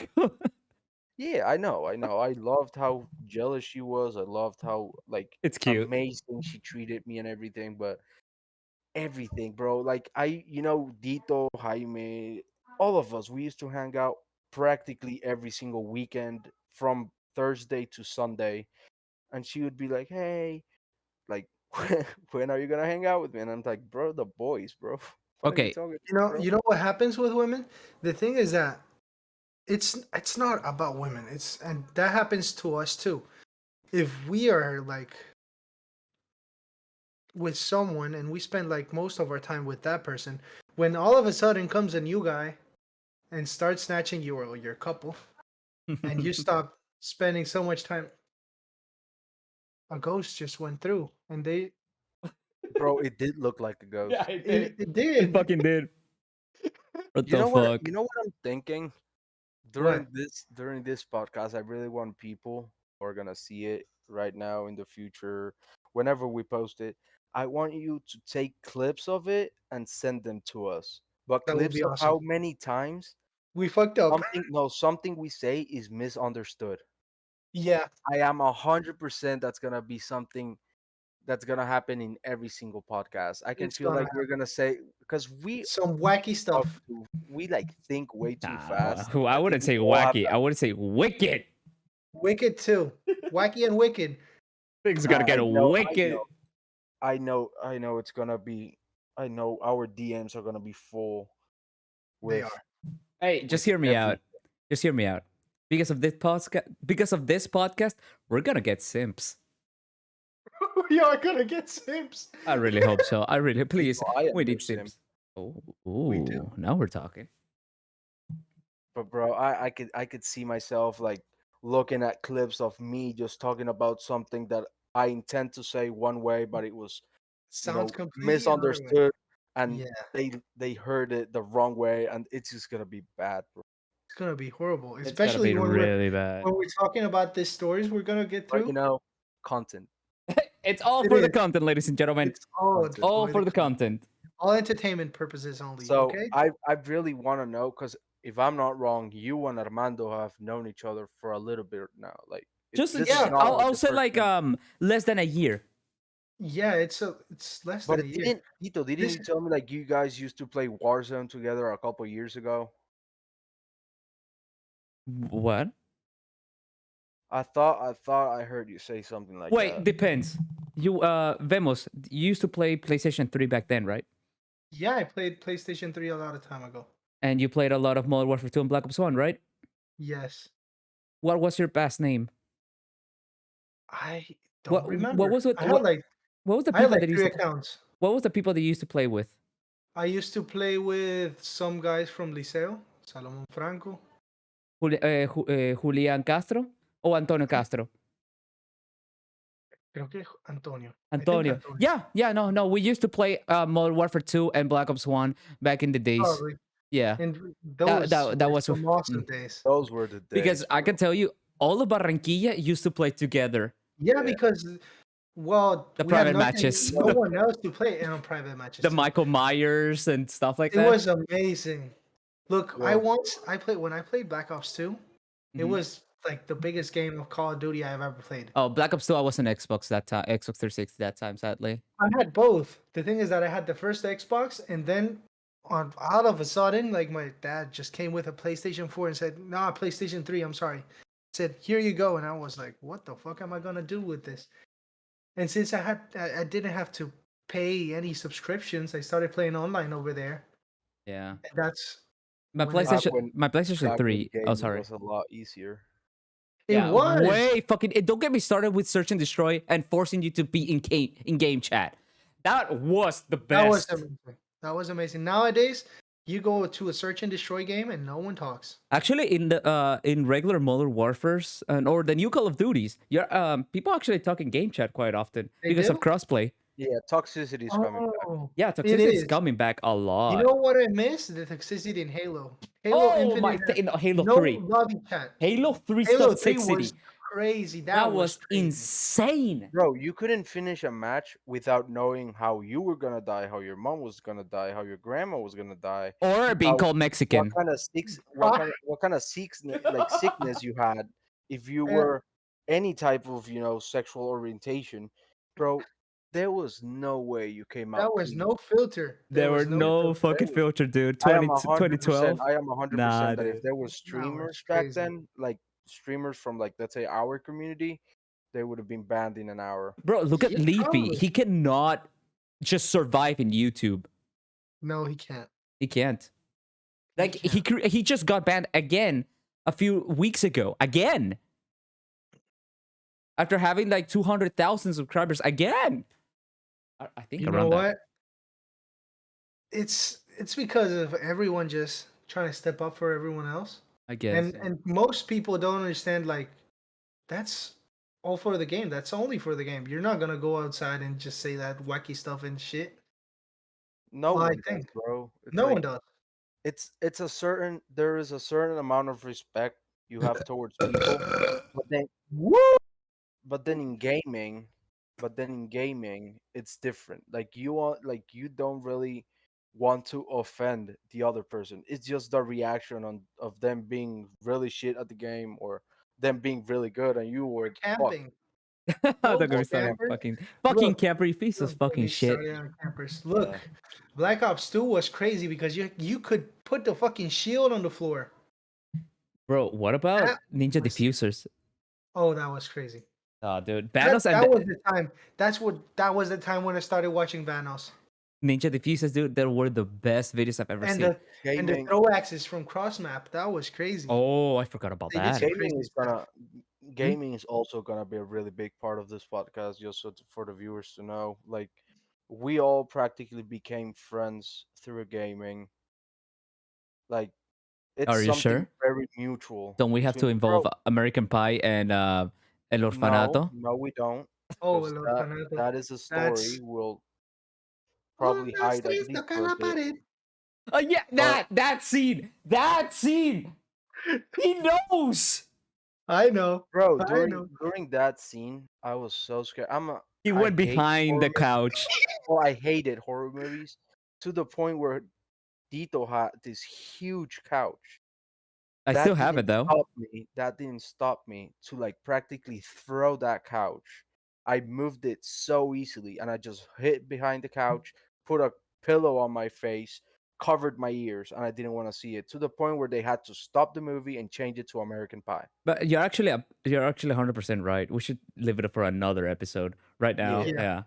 yeah, I know. I loved how jealous she was. I loved how like It's cute. amazing she treated me and everything. But everything, bro. Like Dito, Jaime, all of us, we used to hang out practically every single weekend from Thursday to Sunday. And she would be like, "Hey, like, when are you gonna hang out with me?" And I'm like, "Bro, the boys, bro. What are you Okay. talking You about, know, bro?" you know what happens with women? The thing is that it's not about women. It's and that happens to us too. If we are like with someone and we spend like most of our time with that person, when all of a sudden comes a new guy and starts snatching your couple, and you stop spending so much time, a ghost just went through, and they Bro, it did look like a Yeah, ghost. it did. it It did. fucking did. What You the know what? fuck? You know what I'm thinking? What? During this podcast, I really want people who are gonna see it right now in the future, whenever we post it. I want you to take clips of it and send them to us. But That would clips be of awesome. how many times We fucked up. something we say is misunderstood. Yeah, I am 100% that's gonna be something that's gonna happen in every single podcast. I can it's feel gonna like we're happen. gonna say, because Some wacky talk stuff. we like think way too Nah, fast. I I think wouldn't we say all have wacky. I would say wicked. Wicked too. Wacky and wicked. Things Nah, gotta get wicked. I know it's gonna be. I know our DMs are gonna be full. They with are. Hey, with just hear me every out. Just hear me out. Because of this podcast, we're gonna get simps. We are gonna get Sims. I really hope so. I really, please, I am we your need sim. simps. Oh, We do. ooh, now we're talking. But bro, I could see myself like looking at clips of me just talking about something that I intend to say one way, but it was, Sounds completely another way. misunderstood, and Yeah, they heard it the wrong way, and it's just gonna be bad, bro. it's gonna be horrible, It's gonna especially be really bad. when we're talking about these stories we're gonna get But through. content, It's all It for the is. content, ladies and gentlemen. It's all content. All for the for the content. all entertainment purposes only. So Okay. I really want to know because if I'm not wrong, you and Armando have known each other for a little bit now. Like Just, this is Yeah. not like I'll the say first like time. less than a year. Yeah. It's less But than a it year. didn't, Tito, didn't This you tell me like you guys used to play Warzone together a couple years ago? What? I thought I heard you say something like Wait, that. depends. You Vemos, you used to play PlayStation 3 back then, right? Yeah, I played PlayStation 3 a lot of time ago. And you played a lot of Modern Warfare 2 and Black Ops 1, right? Yes. What was your past name? I don't What remember. was it? What was the I had people like that used three to play? accounts. What was the people that you used to play with? I used to play with some guys from Liceo, Salomon Franco. Julián Castro o Antonio Castro? Creo que Antonio. I think Antonio. Antonio. Yeah. No. We used to play Modern Warfare 2 and Black Ops 1 back in the days. Probably. Yeah. And That those that, that were was some awesome mm. days. Those were the Because days, I can bro. tell you all of Barranquilla used to play together. Yeah, Yeah. because well, The we had private nothing, matches. no one else to play in on private matches The too. Michael Myers and stuff like It that. was amazing. Look, Bro, I played when I played Black Ops 2, it Mhm. was like the biggest game of Call of Duty I've ever played. Oh, Black Ops 2, I was on Xbox that time, Xbox 360 that time, sadly. I had both. The thing is that I had the first Xbox, and then on out of a sudden, like my dad just came with a PlayStation 4 and said, "Nah, PlayStation 3. I'm sorry." Said, "Here you go," and I was like, "What the fuck am I gonna do with this?" And since I didn't have to pay any subscriptions, I started playing online over there, Yeah. and that's My when it back PlayStation when my PlayStation back when 3. Oh, gaming sorry. was a lot easier. it Yeah, was. way fucking don't get me started with search and destroy and forcing you to be in game chat. That was the That was best. amazing. That was amazing. Nowadays, you go to a search and destroy game and no one talks. Actually, in regular Modern Warfares and or the new Call of Duties, people actually talk in game chat quite often They because do? of crossplay. Yeah, toxicity is coming back. Oh, Yeah, it toxicity is is. coming back a You lot. know what I miss? The toxicity in Halo. Halo Oh my! Infinite had No, Halo no 3. lobby chat. Halo 3 Halo 3 toxicity. was crazy. That That was was crazy. insane. Bro, you couldn't finish a match without knowing how you were gonna die, how your mom was gonna die, how your grandma was gonna die, Or being how called Mexican. what kind of sickness you had if you Yeah, were any type of sexual orientation, bro. There was no way you came that out was clean. no filter. There There were was no no filter. fucking filter, dude. I am 2012. 100%. I am a hundred Nah, percent that if dude. there were That was streamers back crazy. then, like streamers from like let's say our community, they would have been banned in an hour. Bro, look at Yeah, Leafy. probably. He cannot just survive in YouTube. No, he can't. He can't. He Like can't. he just got banned again a few weeks ago. Again. After having like 200,000 subscribers again. I think You know around that. what? It's because of everyone just trying to step up for everyone else. I guess. And most people don't understand like that's all for the game. That's only for the game. You're not gonna go outside and just say that wacky stuff and shit. No Well, I one does, think bro. It's no like one does. there is a certain amount of respect you have towards people, but then Woo! but then in gaming, it's different. Like you don't really want to offend the other person. It's just the reaction of them being really shit at the game or them being really good and you We're were fuck. camping. Don't Those get me started on campers. fucking Look, camper. You piece of don't get fucking me shit. started on campers. Yeah. Look, Black Ops 2 was crazy because you could put the fucking shield on the floor. Bro, what about That Ninja was Diffusers? oh, that was crazy. Oh, dude. That Banos and that was the time. That was the time when I started watching Vanos. Ninja Diffuses, dude, they were the best videos I've ever And seen. the Gaming, throw axes from Crossmap, that was crazy. Oh, I forgot about They did that. some gaming crazy is stuff. gonna gaming is also gonna be a really big part of this podcast, just for the viewers to know. Like, we all practically became friends through gaming. Like, it's Are you something sure? very mutual Don't we have between to the bro. involve American Pie and El No, Orfanato? no, we don't, Oh, because el that orfanato. that is a story That's we'll un, probably dos, hide at tres, least toca for a la bit. pared. Oh yeah, But that scene. He knows. I know. bro, I during know. during that scene, I was so scared. He I went hate behind horror the movies. couch. Well, I hated horror movies to the point where Dito had this huge couch. I still That have didn't it though. stop me. That didn't stop me to like practically throw that couch. I moved it so easily, and I just hid behind the couch, put a pillow on my face, covered my ears, and I didn't want to see it, to the point where they had to stop the movie and change it to American Pie. But you're actually 100% right. We should leave it for another episode right now. Yeah. Yeah. Yeah.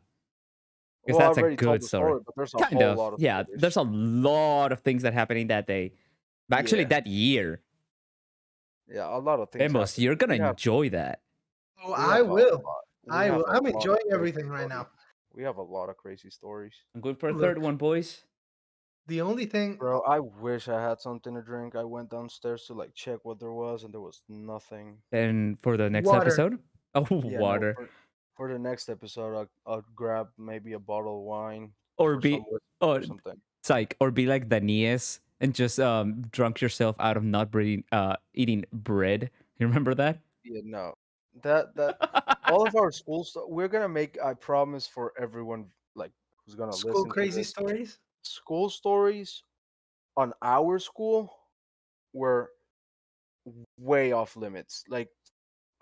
Because Well, I that's a already told good the story. story, but there's a Kind whole of. lot of Yeah, there's stories. a lot of things that happened in that day. But actually Yeah, that year. yeah, a lot of things Emos, happen. you're gonna enjoy that. Oh, We I have a will. lot. We I have will. a I'm lot of enjoying crazy everything right stories. now. We have a lot of crazy stories. I'm going for a Look, third one, boys. the only thing. Bro, I wish I had something to drink. I went downstairs to like check what there was, and there was nothing. And for the next Water. episode, oh, Yeah, no. water. For the next episode, I'll grab maybe a bottle of wine Or or some be whiskey oh or something. psych, or be like Danies and just drunk yourself out of not eating bread. You remember that? Yeah, no. That all of our school stuff. We're gonna make. I promise for everyone like who's gonna School listen to crazy this. stories. School stories on our school were way off limits. Like,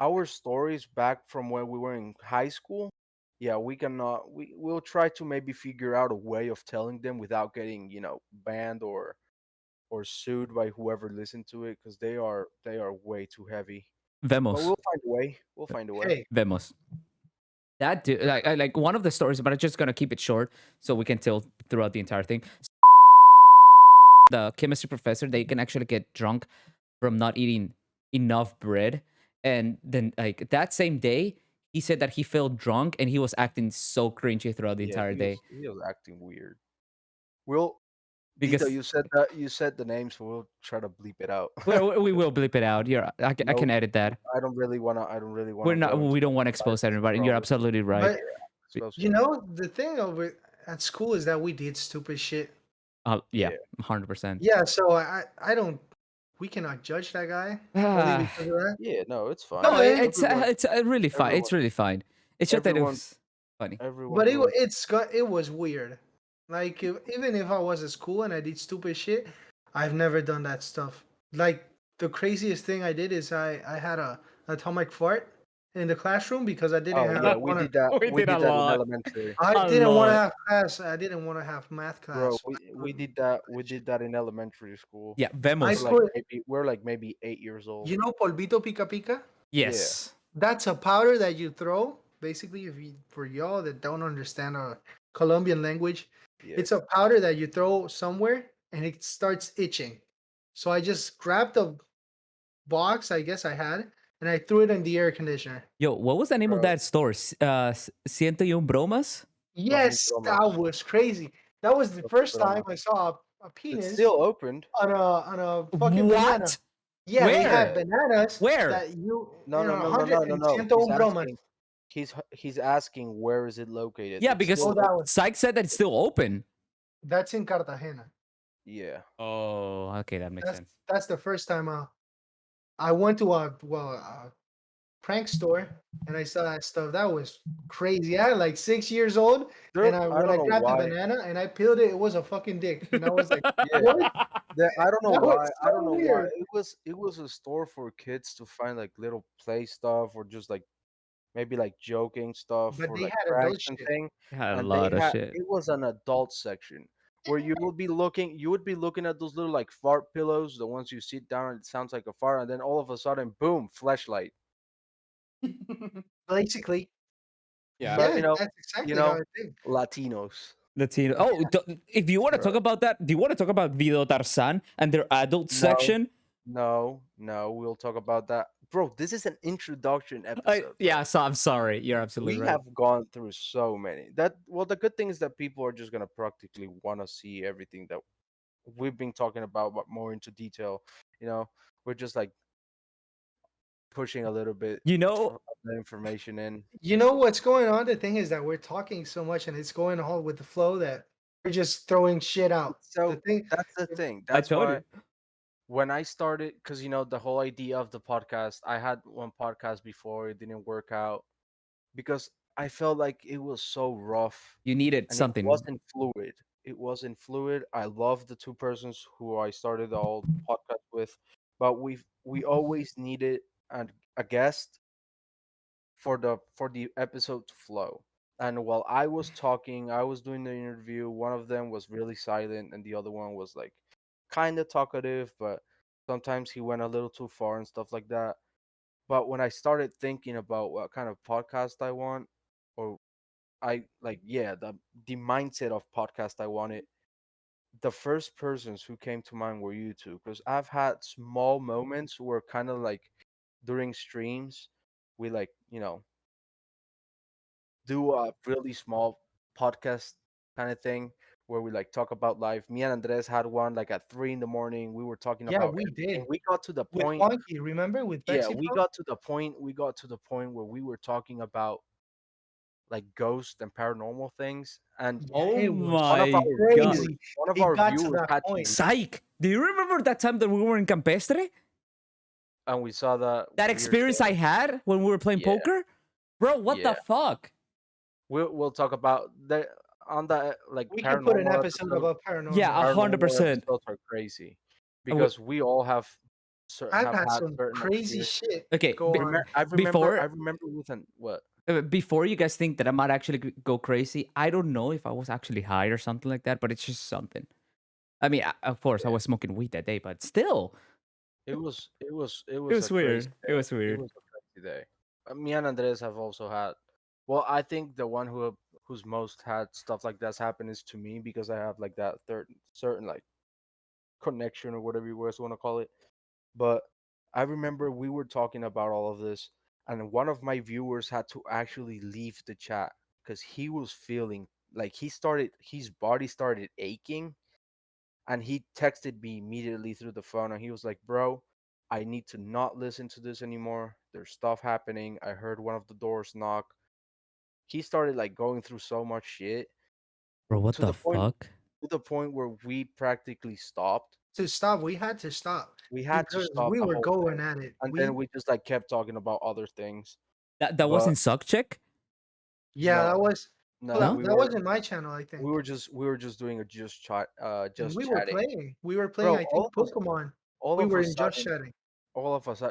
our stories back from when we were in high school, yeah, we cannot. We'll try to maybe figure out a way of telling them without getting banned or sued by whoever listened to it, because they are way too heavy. But Vemos. we'll find a way. We'll find a way. Hey, Vemos. That dude, like one of the stories, but I'm just gonna keep it short so we can tell throughout the entire thing. The chemistry professor, they can actually get drunk from not eating enough bread, and then like that same day, he said that he felt drunk and he was acting so cringy throughout the Yeah, entire he day was he was acting weird. We'll Dito, because you said the name, so we'll try to bleep it out. we will bleep it out. I No, can edit that. I don't really We're wanna not. go into We don't want to like, expose everybody. You're bro, absolutely right. but expose you him. know the thing over at school is that we did stupid shit. Yeah, Yeah. 100%. Yeah, so I don't. We cannot judge that guy only because of that. Yeah, no, it's fine. No, But Everyone it's really fine. everyone It's really fine. It's just that it everyone was funny. everyone but goes it was weird. Like even if I was at school and I did stupid shit, I've never done that stuff. Like the craziest thing I did is I had a atomic fart in the classroom because I didn't Oh yeah, have we want to. did that We we did a did that in lot. elementary. I A didn't want to lot. have class. I didn't want to have math Bro, class. So we did that in elementary school. Yeah, I vemos. put, We're like maybe 8 years old. you know, polvito pica pica. Yeah, Yes. That's a powder that you throw. Basically, if you for y'all that don't understand Colombian language, yeah. it's a powder that you throw somewhere and it starts itching. So I just grabbed a box, I guess I had, and I threw it in the air conditioner. Yo, what was the name of Bro, that store? 101 Bromas? Los Mil Yes, that Bromas. was crazy. That was the Los Mil first time Bromas. I saw a It's penis still opened. on a fucking banana. What? Yeah, they had Where? bananas Where? that you No, no, a no, no, hundred no, no, and no. ciento un bromas. He's asking where is it located. Yeah, It's because still Oh, that open. one. Syke said that it's still open. That's in Cartagena. Yeah. Oh, okay, that makes sense. That's the first time I went to a prank store and I saw that stuff. That was crazy. I had like 6 years old, and I when don't I know grabbed the why. banana and I peeled it, it was a fucking dick, and I was like, Yeah. "What? I don't know That was why. I don't so know why. weird." It was a store for kids to find like little play stuff, or just like maybe like joking stuff But for they like had pranks adult and shit. thing. Had a And lot of shit. it was an adult section where you would be looking at those little like fart pillows, the ones you sit down and it sounds like a fart, and then all of a sudden, boom, flashlight. Basically, Yeah. But yeah, that's you exactly how know, I think. Latinos. The teen. Oh, if you want to talk Sure. about that, do you want to talk about Video Tarzan and their adult No, section? no. We'll talk about that, bro. This is an introduction episode, bro. Yeah, so I'm sorry. You're absolutely We right. have gone through so many. That well, the good thing is that people are just gonna practically want to see everything that we've been talking about, but more into detail. You know, we're just like pushing a little bit You know, of the information in. You know what's going on? The thing is that we're talking so much and it's going all with the flow that we're just throwing shit out. The So thing, that's the thing. I That's told why you. when I started, because the whole idea of the podcast, I had one podcast before, it didn't work out because I felt like it was so rough You needed and it something. wasn't fluid. It wasn't fluid. I love the two persons who I started the whole podcast with, but we always needed a guest for the episode to flow. And while I was talking, I was doing the interview, one of them was really silent and the other one was like kind of talkative, but sometimes he went a little too far and stuff like that. But when I started thinking about what kind of podcast I want, or I like, yeah, the mindset of podcast I wanted, the first persons who came to mind were you two, because I've had small moments where kind of like during streams, we like, do a really small podcast kind of thing where we like talk about life. Me and Andres had one like at 3 in the morning. We were talking yeah, about we everything. did We got to the with point. Wonky. Remember with Yeah, Bexy we Pro? got to the point. We got to the point where we were talking about like ghosts and paranormal things. And Yeah, Oh it was one of my our god. viewers, crazy. one of It our got to viewers that had to point. leave, Psych. Do you remember that time that we were in Campestre? and we saw that That weird experience I thing. had when we were playing Yeah, poker? Bro, what the yeah. fuck? We'll talk about the on the like We could put an paranormal episode episode. about Yeah, paranormal. Paranormal 100%. episodes are crazy W- because we all have I've have had had some certain crazy experiences. shit Okay, go on. I before remember with an what? before you guys think that I might actually go crazy, I don't know if I was actually high or something like that, but it's just something. I mean, of course, I Yeah, was smoking weed that day, but still, it it was a was crazy weird. It day. was It weird. was a crazy day. Me and Andres have also had. Well, I think the one who's most had stuff like that's happened is to me because I have like that third certain like connection or whatever you guys want to call it. But I remember we were talking about all of this, and one of my viewers had to actually leave the chat because he was feeling like his body started aching, and he texted me immediately through the phone, and he was like, "Bro, I need to not listen to this anymore. There's stuff happening. I heard one of the doors knock." He started like going through so much shit Bro, what to the the point fuck? where we practically stopped. To stop, we had to stop We had to because stop we the were whole going thing, at it. and then we just like kept talking about other things. That But wasn't suck check? Yeah, no, that was no, No? that wasn't my channel, I think. we were just doing a And just we were chatting, playing. We were playing, bro. I think, Pokemon. All We of were a in just sudden, chatting.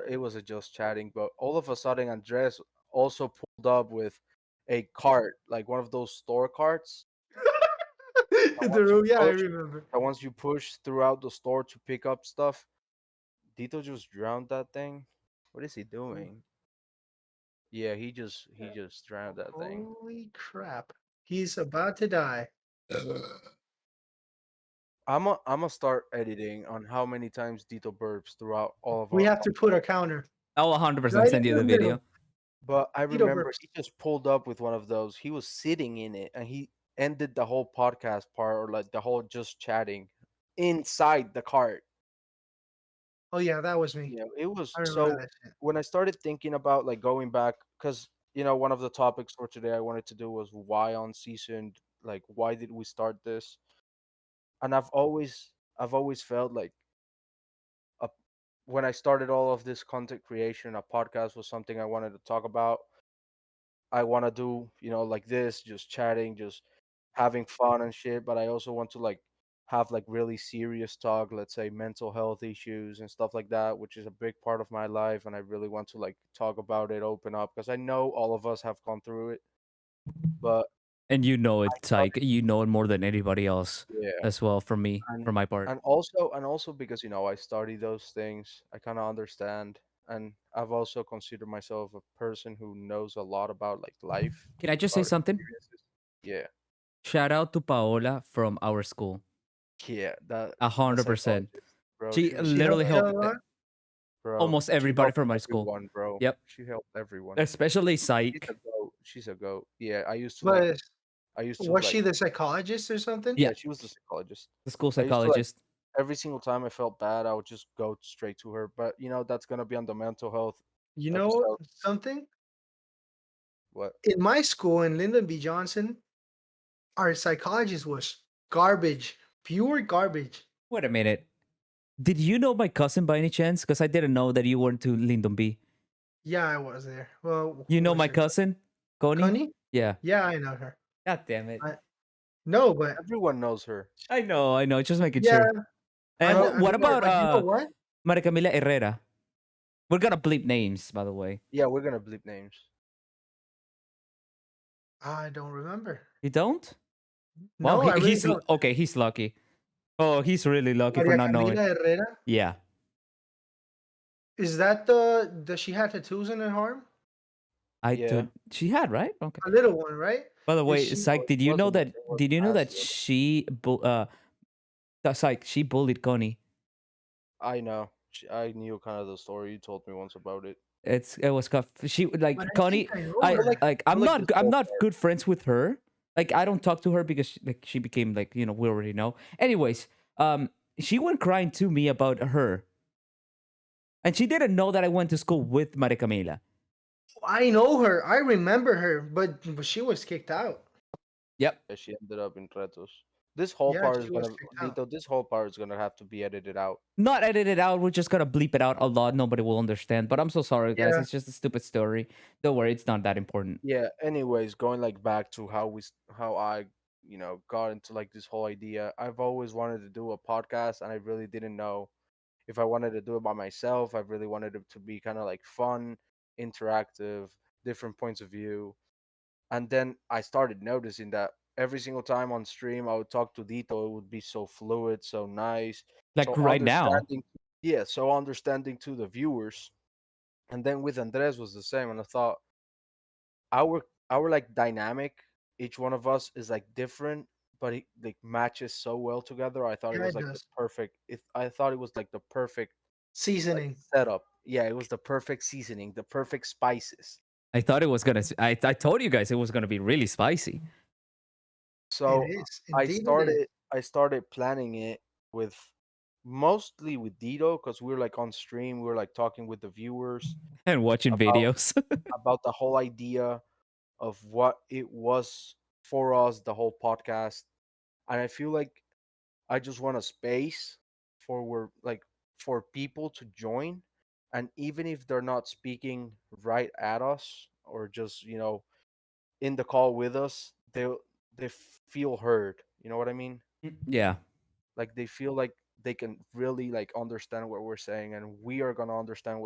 it was a just chatting, but all of a sudden, Andres also pulled up with a cart, like one of those store carts. And In the once you room, yeah, I push, remember. once you push throughout the store to pick up stuff, Dito just drowned that thing. What is he doing? Yeah, he just drowned that thing. Holy crap. He's about to die. I'm gonna start editing on how many times Dito burps throughout all of We our have to put a counter I'll 100% right send you in the the video. middle. But I Tito remember burps. he just pulled up with one of those. He was sitting in it and he ended the whole podcast part or like the whole just chatting inside the cart. Oh yeah, that was me. Yeah, it was I remember so that shit. when I started thinking about like going back, because one of the topics for today I wanted to do was why on season, like why did we start this? And I've always felt like a, when I started all of this content creation, a podcast was something I wanted to talk about. I want to do, like this, just chatting, just having fun and shit. But I also want to like have like really serious talk, let's say mental health issues and stuff like that, which is a big part of my life. And I really want to like talk about it, open up, because I know all of us have gone through it. But And you know I it, Psych. started, You know it more than anybody else yeah. as well, from me, for And my part. and also because I study those things, I kind of understand. And I've also considered myself a person who knows a lot about like life, Can I just say about something? experiences. Yeah. Shout out to Paola from our school. Yeah, that the 100%. psychologist, bro. She She was She the literally helped you best, out helped a lot. bro. almost She everybody helped from my school. everyone, bro. Yep. She helped everyone. Especially She's a psych. goat. She's a goat. Yeah, But I used to was like, she the psychologist or something? Yeah. yeah, she was the psychologist. The school I used to like psychologist. every single time I felt bad, I would just go straight to her. But that's gonna be on the mental health You know episode. something? What? In my school in Lyndon B. Johnson, our psychologist was garbage, pure garbage. Wait a minute. Did you know my cousin by any chance? Because I didn't know that you went to Lyndon B. Yeah, I was there. Well, You who know was my her? cousin, Connie? Connie? Yeah. Yeah, I know her. God damn it. I, no, but Everyone knows her. I know, I know. Just making yeah, sure. And I what know. about But you know what? Maria Camila Herrera? We're gonna bleep names, by the way. Yeah, we're gonna bleep names. I don't remember. You don't? Well, No, I really he's don't. okay. He's lucky. Oh, he's really lucky for Maria not knowing. Camila Herrera. Yeah, Is that the does she have tattoos in her arm? I Yeah, do. She had right. Okay. A little one, right? By the Is way, she? Psych, it wasn't. It was Did you know that massive. she Psych, she bullied Connie? I know. I knew kind of the story. You told me once about it. It was she But like I think Connie. I know I But like, her. like but like this I'm whole not part. good friends with her. Like I don't talk to her because she became like we already know. Anyways, she went crying to me about her, and she didn't know that I went to school with Maria Camila. I know her. I remember her, but she was kicked out. Yep. Yeah, she ended up in Retos. This whole Yeah, part is she was gonna, kicked out. Dito. This whole part is gonna have to be edited out. Not edit it out. We're just gonna bleep it out a lot. Nobody will understand. But I'm so sorry, guys. Yeah, It's just a stupid story. Don't worry. It's not that important. Yeah. Anyways, going like back to how I got into like this whole idea. I've always wanted to do a podcast, and I really didn't know if I wanted to do it by myself. I really wanted it to be kind of like fun, interactive, different points of view. And then I started noticing that every single time on stream I would talk to Dito, it would be so fluid, so nice, Like so right now. understanding. Yeah, so understanding to the viewers. And then with Andres was the same, and I thought our like dynamic, each one of us is like different, but it like matches so well together. I thought it yeah, was it like the does. perfect. I thought it was like the perfect like Seasoning. setup. Yeah, it was the perfect seasoning, the perfect spices. I thought it was gonna. I told you guys it was gonna be really spicy. It So is. I Indeed, it is. started I started planning it with mostly with Dito because we were like on stream, we were like talking with the viewers And watching about videos. the whole idea of what it was for us, the whole podcast. And I feel like I just want a space for people to join, and even if they're not speaking right at us or just in the call with us, they feel heard. You know what I mean? Yeah. Like they feel like they can really like understand what we're saying, and we are gonna understand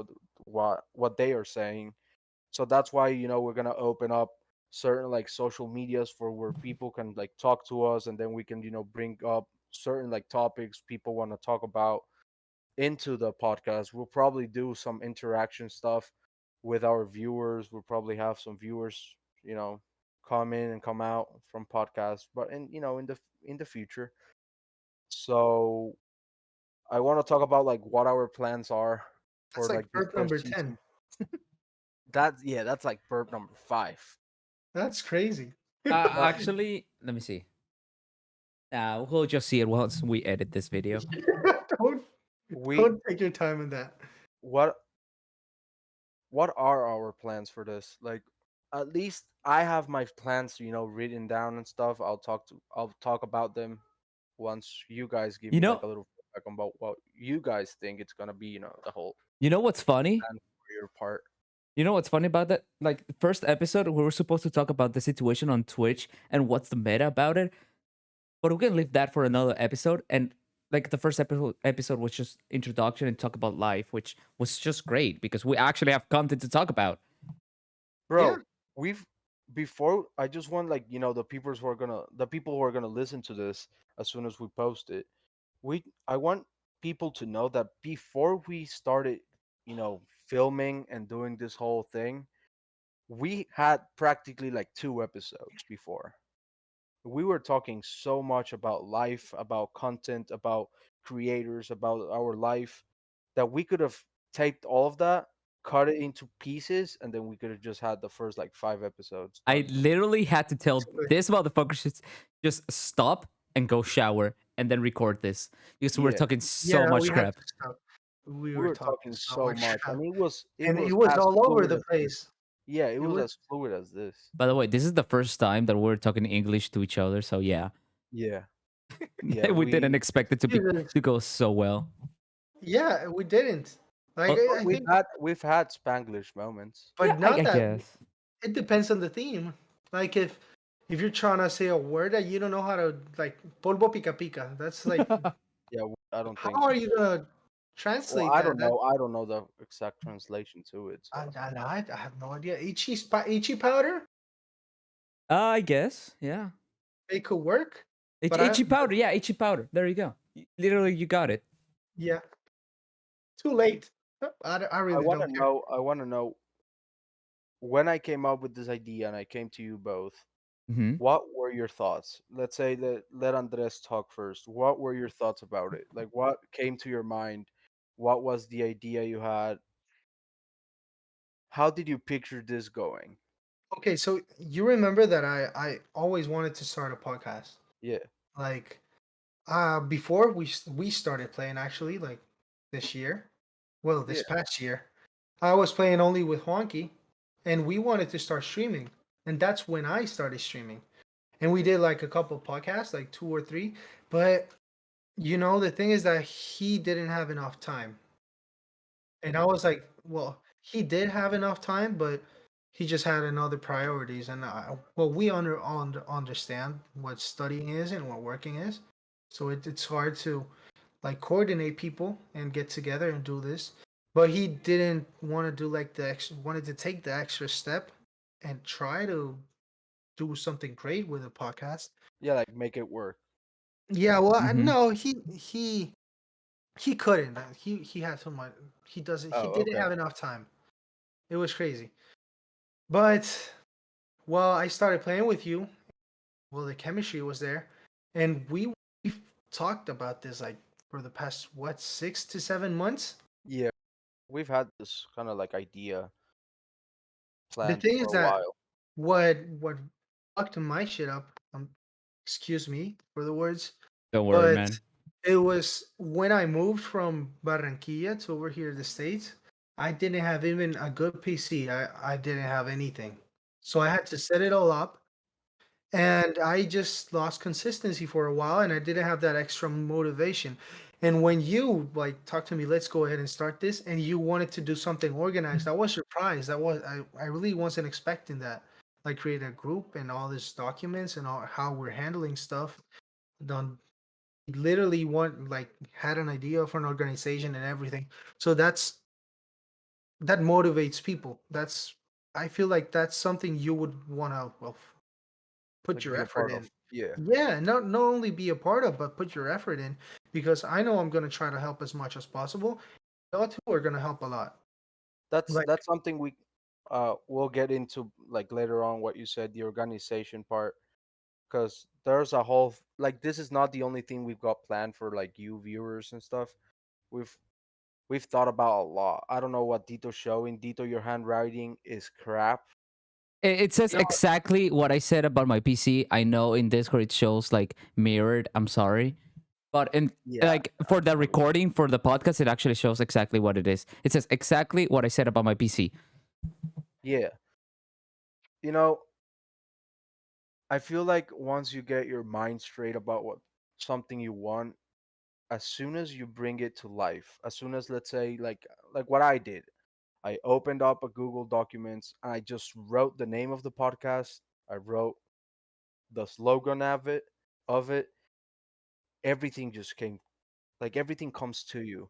what they are saying. So that's why we're gonna open up certain like social medias for where people can like talk to us, and then we can bring up certain like topics people want to talk about into the podcast. We'll probably do some interaction stuff with our viewers. We'll probably have some viewers you know come in and come out from podcasts, but in the future. So I want to talk about like what our plans are That's for like like this burp number first 10. season. That's like burp number 5. That's crazy. But Actually, let me see. We'll just see it once we edit this video. don't we don't take your time in that. what what are our plans for this? Like, at least I have my plans, written down and stuff. I'll talk about them once you guys give You me like know, a little feedback about what you guys think it's gonna be. The whole you know what's funny? plan for your part. You know what's funny about that? Like the first episode, we were supposed to talk about the situation on Twitch and what's the meta about it, but we can leave that for another episode. And like the first episode was just introduction and talk about life, which was just great because we actually have content to talk about. Yeah, Bro, we've before I just want like the people who are gonna listen to this as soon as we post it. I want people to know that before we started, filming and doing this whole thing, we had practically like 2 episodes before. We were talking so much about life, about content, about creators, about our life, that we could have taped all of that, cut it into pieces, and then we could have just had the first like 5 episodes I done. literally had to tell Basically. this motherfucker should just stop and go shower and then record this because we were Yeah, talking so Yeah, we much had crap. to stop. We we were were talking talking so so much much, crap, and it and it was was as all over fluid the as this. place. Yeah, it It was was. as fluid as this. By the way, this is the first time that we're talking English to each other, so yeah, Yeah, yeah, we didn't we. expect it to be Jesus. to go so well. Yeah, we didn't. Like Oh, But I think, we've had Spanglish moments. yeah, but not I that. guess. It depends on the theme. Like if you're trying to say a word that you don't know how to, like polvo pica pica. That's like, Yeah, I don't how think. are you gonna Well, translate I that? don't know. I don't know the exact translation to it. So I have no idea. Ichi powder, I guess, yeah. it could work, but Itchy powder, yeah, itchy powder. There you go. Literally, you got it. yeah, too late. I I really want don't to care. know. I want to know when I came up with this idea and I came to you both. Hmm. What were your thoughts? Let's say that let Andres talk first. What were your thoughts about it? Like, what came to your mind? What was the idea you had? How did you picture this going? Okay, so you remember that I always wanted to start a podcast. Yeah, Like before we started playing, actually, like this year. Well, yeah, this past year, I was playing only with Honky, and we wanted to start streaming, and that's when I started streaming. And we did like a couple podcasts, like two or three. But the thing is that he didn't have enough time, and I was like, well, he did have enough time, but he just had another priorities. And well, we understand what studying is and what working is, so it's hard to like coordinate people and get together and do this. But he didn't want to do like wanted to take the extra step and try to do something great with a podcast. yeah. Like make it work. Yeah, well, Hmm. no, he couldn't. He had so much. He doesn't. He Oh, didn't okay. have enough time. It was crazy. But well, I started playing with you. Well, the chemistry was there, and we've talked about this like for the past what 6 to 7 months. Yeah, we've had this kind of like idea The planned thing for is a that while. what fucked my shit up. Excuse me for the words, Don't worry, but man. it was when I moved from Barranquilla to over here to the States. I didn't have even a good PC. I didn't have anything, so I had to set it all up, and I just lost consistency for a while, and I didn't have that extra motivation. And when you like talked to me, let's go ahead and start this, and you wanted to do something organized, I was surprised. I really wasn't expecting that. Like create a group and all these documents and all how we're handling stuff. Done literally want like had an idea for an organization and everything. So that motivates people. I feel like that's something you would want to, well, put Like your be a effort part of. in. Yeah, Yeah, not only be a part of, but put your effort in, because I know I'm gonna try to help as much as possible. Y'all too are gonna help a lot. Like, that's something we we'll get into like later on what you said, the organization part, because there's a whole like this is not the only thing we've got planned for like you viewers and stuff. We've we've thought about a lot. I don't know what Dito's showing. Dito, your handwriting is crap. It says no, exactly what I said about my PC. I know in Discord it shows like mirrored. I'm sorry. But in Yeah, like for the recording for the podcast, it actually shows exactly what it is. It says exactly what I said about my PC. yeah. You know, I feel like once you get your mind straight about what something you want, as soon as you bring it to life, as soon as let's say like what I did, I opened up a Google Documents and I just wrote the name of the podcast. I wrote the slogan of it. Everything just came like everything comes to you.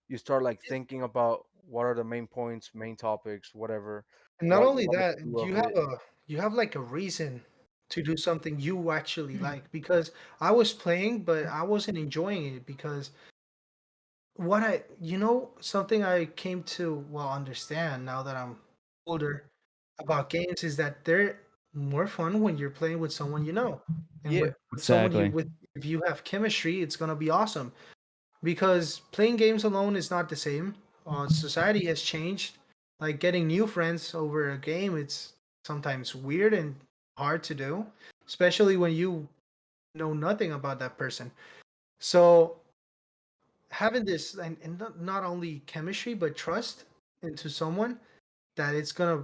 You start like thinking about what are the main points, main topics, whatever, and not what you only want to that, do of it. you have like a reason to do something you actually like. Because I was playing, but I wasn't enjoying it because something I came to well understand now that I'm older about games is that more fun when you're playing with someone you know, and Yeah, with someone you Exactly. with if you have chemistry, it's gonna be awesome. Because playing games alone is not the same. Society has changed. Like getting new friends over a game, it's sometimes weird and hard to do, especially when you know nothing about that person. So having this and not only chemistry but trust into someone that it's gonna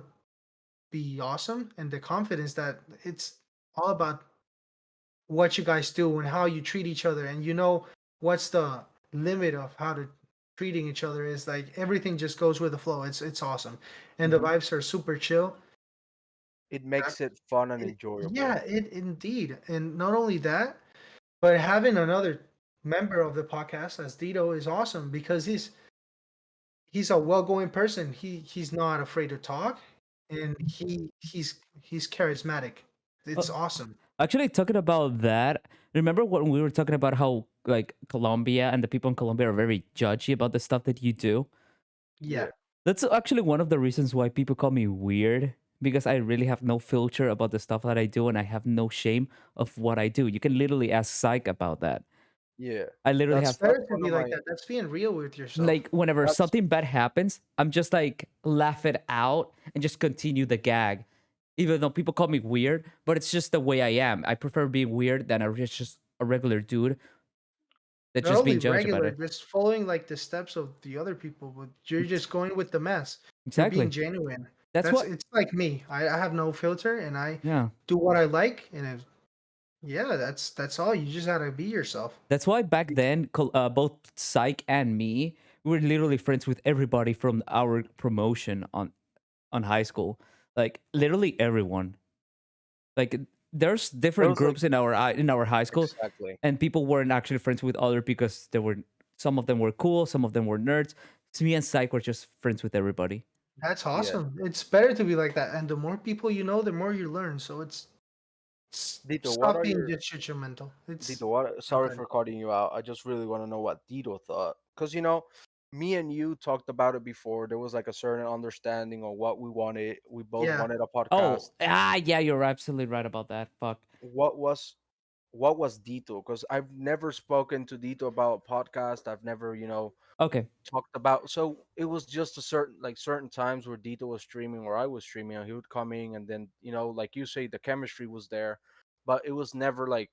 be awesome, and the confidence that it's all about what you guys do and how you treat each other, and you know what's the limit of how to treating each other is like everything just goes with the flow. It's awesome, and the hmm vibes are super chill. it That- makes it fun and yeah, enjoyable. it indeed, and not only that, but having another member of the podcast as Dito is awesome because he's a well-going person. He's not afraid to talk, and he's charismatic. Uh, It's awesome. Actually, talking about that, remember when we were talking about how like Colombia and the people in Colombia are very judgy about the stuff that you do? Yeah. Yeah, That's actually one of the reasons why people call me weird, because I really have no filter about the stuff that I do and I have no shame of what I do. You can literally ask Psych about that. yeah. I literally It's have, That's better to one be of like my. that. That's being real with yourself. like, whenever That's something bad happens, I'm just like laugh it out and just continue the gag. Even though people call me weird, but it's just the way I am. I prefer being weird than just a regular dude that's Not just only being judged about regular, it. just following like the steps of the other people, but you're Ex- just going with the mess. You're being Exactly. genuine. That's That's what, it's like me. I have no filter and I yeah. do what I like, and yeah, that's all. You just gotta be yourself. That's why back then, both Psych and me, we were literally friends with everybody from our promotion on high school. Like literally everyone. Like there's there different was like groups in our high school, exactly. and people weren't actually friends with other because there were some of them were cool, some of them were nerds. So me and Psych were just friends with everybody. That's Yeah, awesome. It's better to be like that, and the more people you know, the more you learn. So Dito, what stop are being your just judgmental. It's Dito? What? not Sorry that. for cutting you out. I just really want to know what Dito thought, because me and you talked about it before. There was like a certain understanding of what we wanted. We both Yeah, wanted a Oh, podcast. yeah, you're absolutely right about that. Fuck. What was what was Dito? Because I've never spoken to Dito about a podcast. I've never, Okay. talked about. So it was just a certain times where Dito was streaming or I was streaming, and he would come in, and then like you say, the chemistry was there, but it was never like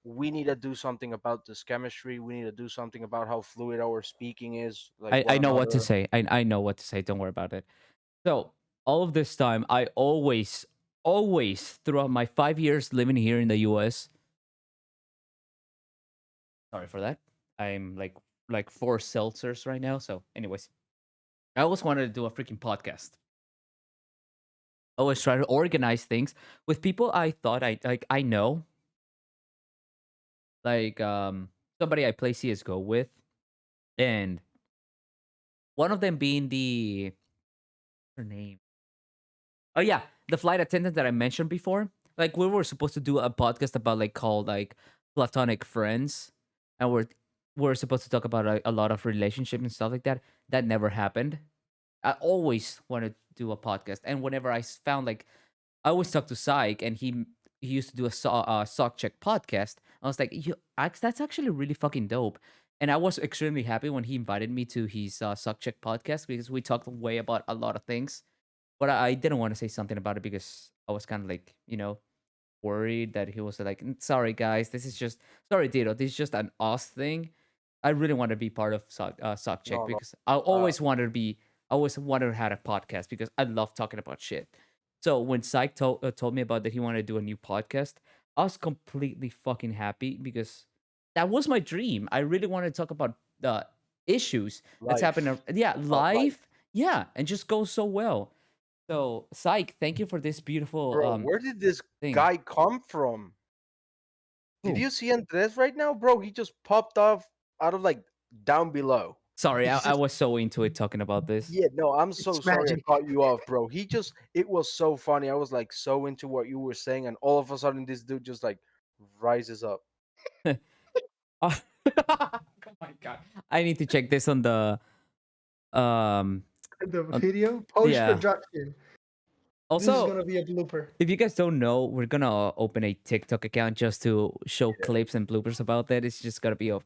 we need to do something about this chemistry. We need to do something about how fluid our speaking is, like I one know what to another. say. I know what to say. Don't worry about it. So all of this time, I always throughout my 5 years living here in the U.S. Sorry for that. I'm like four seltzers right now. So, anyways, I always wanted to do a freaking podcast. I always try to organize things with people I thought I know, like somebody I play CS:GO with, and one of them being the her name. Oh yeah, the flight attendant that I mentioned before. Like we were supposed to do a podcast about like called like platonic friends, and we're supposed to talk about a lot of relationship and stuff like that. That never happened. I always wanted to do a podcast, and whenever found like I always talk to Psych, and he used to do a sock check podcast. I was like, that's actually really fucking dope. And I was extremely happy when he invited me to his sock check podcast because we talked way about a lot of things. But I didn't want to say something about it because I was kind of like, worried that he was like, Sorry guys, this is just sorry, Tito, this is just an us thing." I really want to be part of Sock Check No, no. because I Uh, always wanted to be, I always wanted to have a podcast because I love talking about shit. So when Psych told me about that he wanted to do a new podcast, I was completely fucking happy because that was my dream. I really wanted to talk about the issues that's happening. life Yeah, about life, life. Yeah, and just goes so well. So Psych, thank you for this beautiful bro. Where did this thing. guy come from? Did Ooh, you see Andres right now, bro? He just popped off out of like down below. sorry, He's I just was so into it talking about this. Yeah, no, I'm so it's sorry I magic. cut you off, bro. It was so funny. I was like so into what you were saying, and all of a sudden this dude just like rises up. Oh, oh my god, I need to check this on the um The on video post yeah. production. This is Also, gonna be a blooper. if you guys don't know, we're gonna open a TikTok account just to show clips and bloopers about that. It's just gonna be of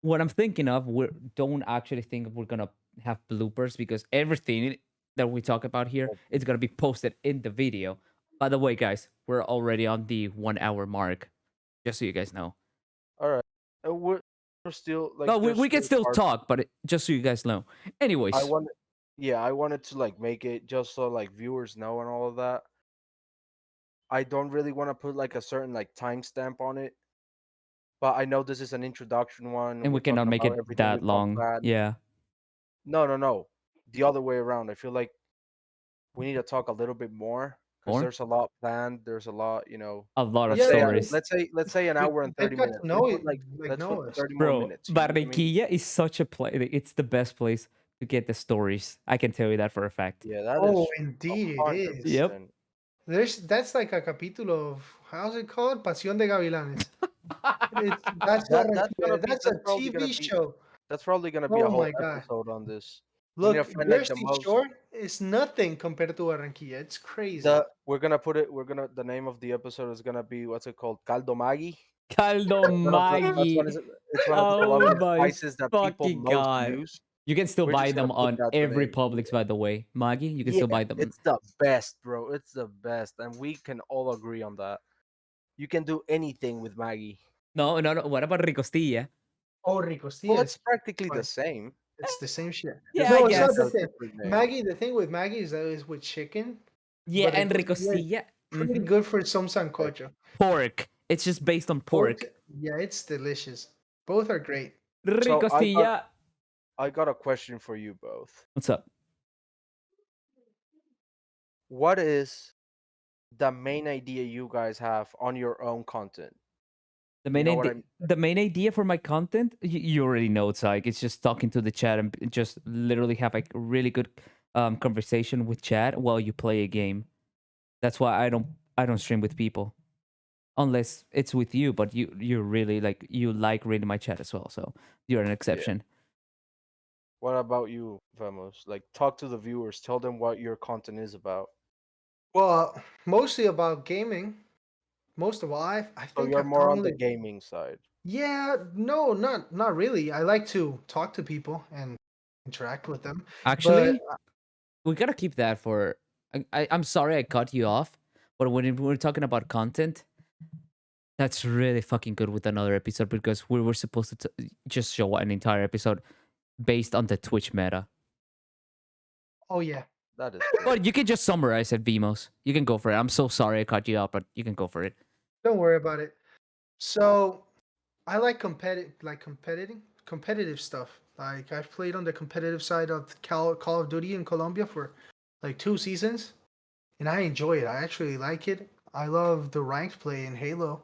what I'm thinking of. We don't actually think we're gonna have bloopers because everything that we talk about here is gonna be posted in the video. By the way, guys, we're already on the 1 hour mark. Just so you guys know. All right. We're still like No, there's we can still still parts. talk, but just so you guys know. I Anyways, wanted, yeah, I wanted to like make it just so like viewers know and all of that. I don't really want to put like a certain like timestamp on it, but I know this is an introduction one. and We're we cannot talking make about it everything we that talked long. about. Yeah, No, no, no. The other way around. I feel like we need to talk a little bit more because more there's a lot planned. There's a lot, a lot of let's Yeah, say yeah. stories. let's say an hour and They've 30 got minutes. to know it, like Let's put know us. 30 more Bro, minutes. You know what I mean? Barranquilla is such a place. It's the best place to get the stories. I can tell you that for a fact. Yeah, that Oh, is indeed it is. 100%. Yep. That's like a capítulo of how's it called? Pasión de Gavilanes. That's That's gonna Barranquilla. be That's a gonna TV be show. that's probably gonna be a Oh whole my god. episode on this. We need to Look, find like the Jersey most Shore is nothing compared to Barranquilla. It's crazy. the we're gonna the name of the episode is gonna be what's it called? Caldo Maggi. Caldo That's Maggi. one is it's one of the Oh lovely my spices that people fucking most god. use. You can still We're buy just gonna them put on that every today. Publix, by the way. Maggi, you can Yeah, still buy them. it's the best, bro. It's the best, and we can all agree on that. You can do anything with Maggie. No, no, no. What about Ricostilla? Oh, Ricostilla Well, it's is practically the fine. same. It's the same shit. Yeah, I No, it's Just not guess. the a same. different name. Maggie, the thing with Maggie is that it's with chicken, Yeah, but and Ricostilla is Ricostilla. pretty good for some sancocho. Pork. It's just based on Both, pork. yeah, it's delicious. Both are great. So Ricostilla. I got a question for you both. What's up? What is the main idea you guys have on your own content? The You main know what I idea, mean? the main idea for my content, you already know it's like it's just talking to the chat and just literally have like a really good conversation with chat while you play a game. That's why I don't stream with people unless it's with you, but you really you like reading my chat as well, so you're an Yeah. exception. What about you, Vamos? Like, talk to the viewers. Tell them what your content is about. Well, mostly about gaming. Most of all, I So think you're I've more on the probably gaming side. yeah, no, not really. I like to talk to people and interact with them, but Actually, we gotta keep that for. I'm sorry I cut you off, but when we're talking about content, that's really fucking good with another episode because we were supposed to just show an entire episode based on the Twitch meta. oh yeah, That is true. But you can just summarize it, Vimos. You can go for it. I'm so sorry I cut you off, but you can go for it. don't worry about it. So I like competitive stuff. Like I've played on the competitive side of Call of Duty in Colombia for like 2 seasons, and I enjoy it. I actually like it. I love the ranked play in Halo,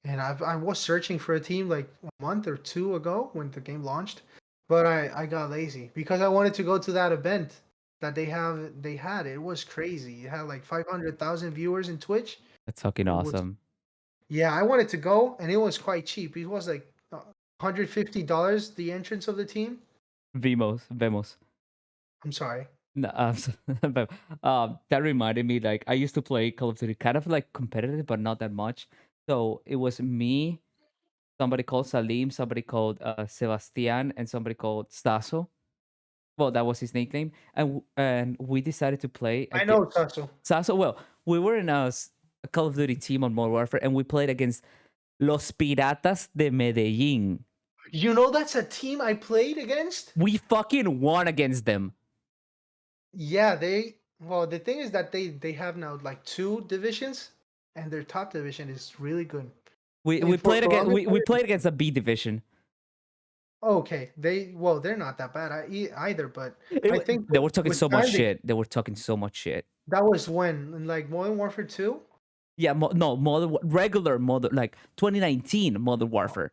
and I was searching for a team like a month or two ago when the game launched, but I got lazy because I wanted to go to that event that they had. It was crazy. It had like 500,000 viewers in Twitch. That's fucking It was awesome. yeah, I wanted to go, and it was quite cheap. It was like $150 the entrance of the team. Vemos. I'm sorry. No, but, that reminded me, like, I used to play Call of Duty kind of like competitive, but not that much. So it was me, somebody called Salim, somebody called Sebastian, and somebody called Staso. Well, that was his nickname, and we decided to play I against know, Sasso. Saso. Well, we were in a Call of Duty team on Modern Warfare, and we played against Los Piratas de Medellín. You know that's a team I played against? We fucking won against them. Yeah, well, the thing is that they have now like 2 divisions, and their top division is really good. We Like, for played against Colombia we played against a B division. Okay, they're not that bad either, but I think They were talking with so much time shit. They were talking so much shit. that was when in like Modern Warfare 2. Yeah, no, regular Modern, like 2019 Modern Warfare.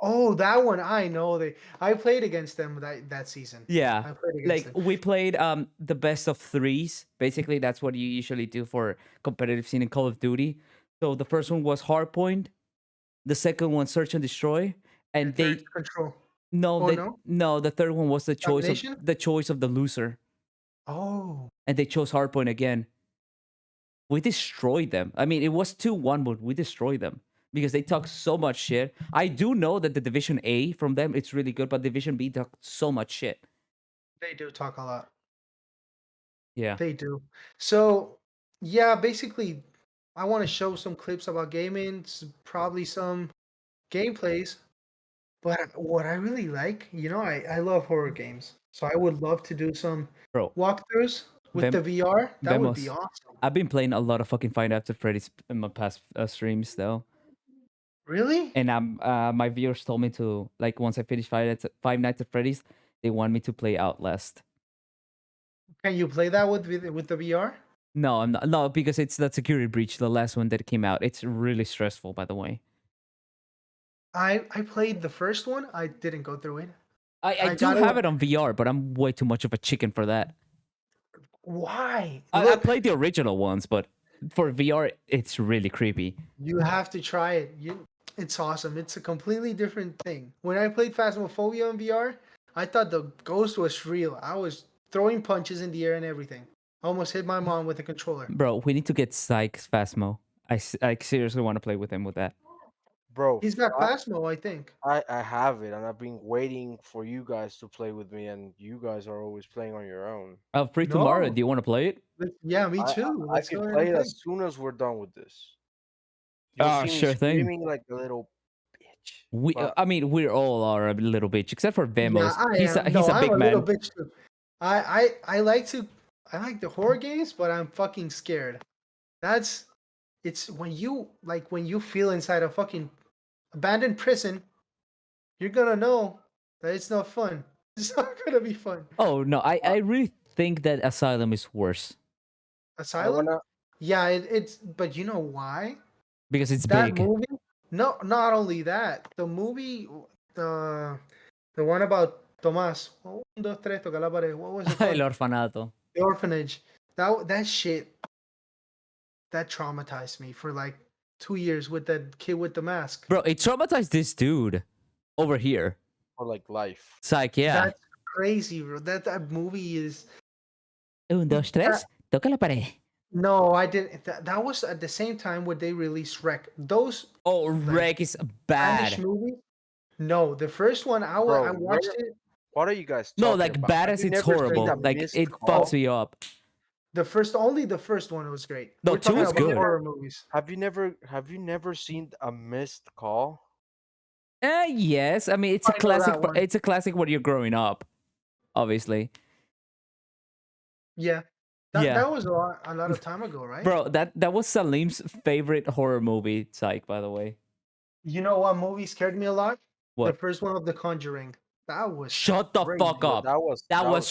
Oh, that one I know. I played against them that season. Yeah, I played against like them. we played the best of threes. Basically, that's what you usually do for competitive scene in Call of Duty. So the first one was Hardpoint, the second one Search and Destroy, and Third they control. no Oh they no. no the third one was Domination? the choice of the loser, Oh. and they chose Hardpoint again. we destroyed them. I mean, it was 2-1, but we destroyed them because they talk so much shit. I do know that the Division A from them it's really good, but Division B talk so much shit. They do talk a lot. Yeah, They do. So, yeah, basically, I want to show some clips about gaming, probably some gameplays. But what I really like, I love horror games. So I would love to do some bro. walkthroughs with the VR. That would be Vemos. awesome. I've been playing a lot of fucking Five Nights at Freddy's in my past streams though, Really? and my viewers told me to like once I finish Five Nights at Freddy's, they want me to play Outlast. Can you play that with the VR? No, I'm not. No, because it's that security breach, the last one that came out. It's really stressful, by the way. I played the first one. I didn't go through it. I I do got it. have it on VR, but I'm way too much of a chicken for that. Why? I Look, played the original ones, but for VR, it's really creepy. you have to try it. It's awesome. It's a completely different thing. When I played Phasmophobia in VR, I thought the ghost was real. I was throwing punches in the air and everything. I almost hit my mom with a controller. Bro, we need to get Psych Phasmo. I seriously want to play with him with that. Bro, He's got Phasmo, I think. I have it, and I've been waiting for you guys to play with me, and you guys are always playing on your own. Free tomorrow. No. Do you want to play it? Yeah, me I too. I Let's go can ahead play and it play. as soon as we're done with this. You'll see me Sure thing. screaming like a little bitch. We, But I mean, we all are a little bitch, except for Yeah, Vemos. I He's am. he's No, a I'm big a little man. bitch too. I like the horror games, but I'm fucking scared. It's when you feel inside a fucking abandoned prison, you're gonna know that it's not fun. It's not gonna be fun. Oh no, I really think that Asylum is worse I Asylum? wanna, Yeah, it's but you know why? because it's That big. movie? No, not only that. The movie, the the one about Tomás. Un, dos, tres, toca la pared. What was it El called? orfanato. The orphanage. That shit that traumatized me for like 2 years with that kid with the mask. Bro, it traumatized this dude over here. for like life. Psych, yeah. That's crazy, bro. That movie is. Un, dos, tres, toca la pared. No, I didn't. That was at the same time when they released Rec. Those Oh, Rec is Spanish bad. movies. No, the first one I Bro, watched it. what are you guys No, talking like about? bad Have as you it's never seen horrible. The Like Missed it Call? fucks me up. Only the first one was great. No, We're two talking is about good. horror movies. Have you never seen A Missed Call? Yes. I mean, it's a I know classic. that one. It's a classic when you're growing up, obviously. Yeah, Yeah. that was a lot of time ago, right? Bro, that was Salim's favorite horror movie, Psych, by the way. You know what movie scared me a lot? The What? first one of The Conjuring. That was Shut the crazy. fuck Bro, up. that was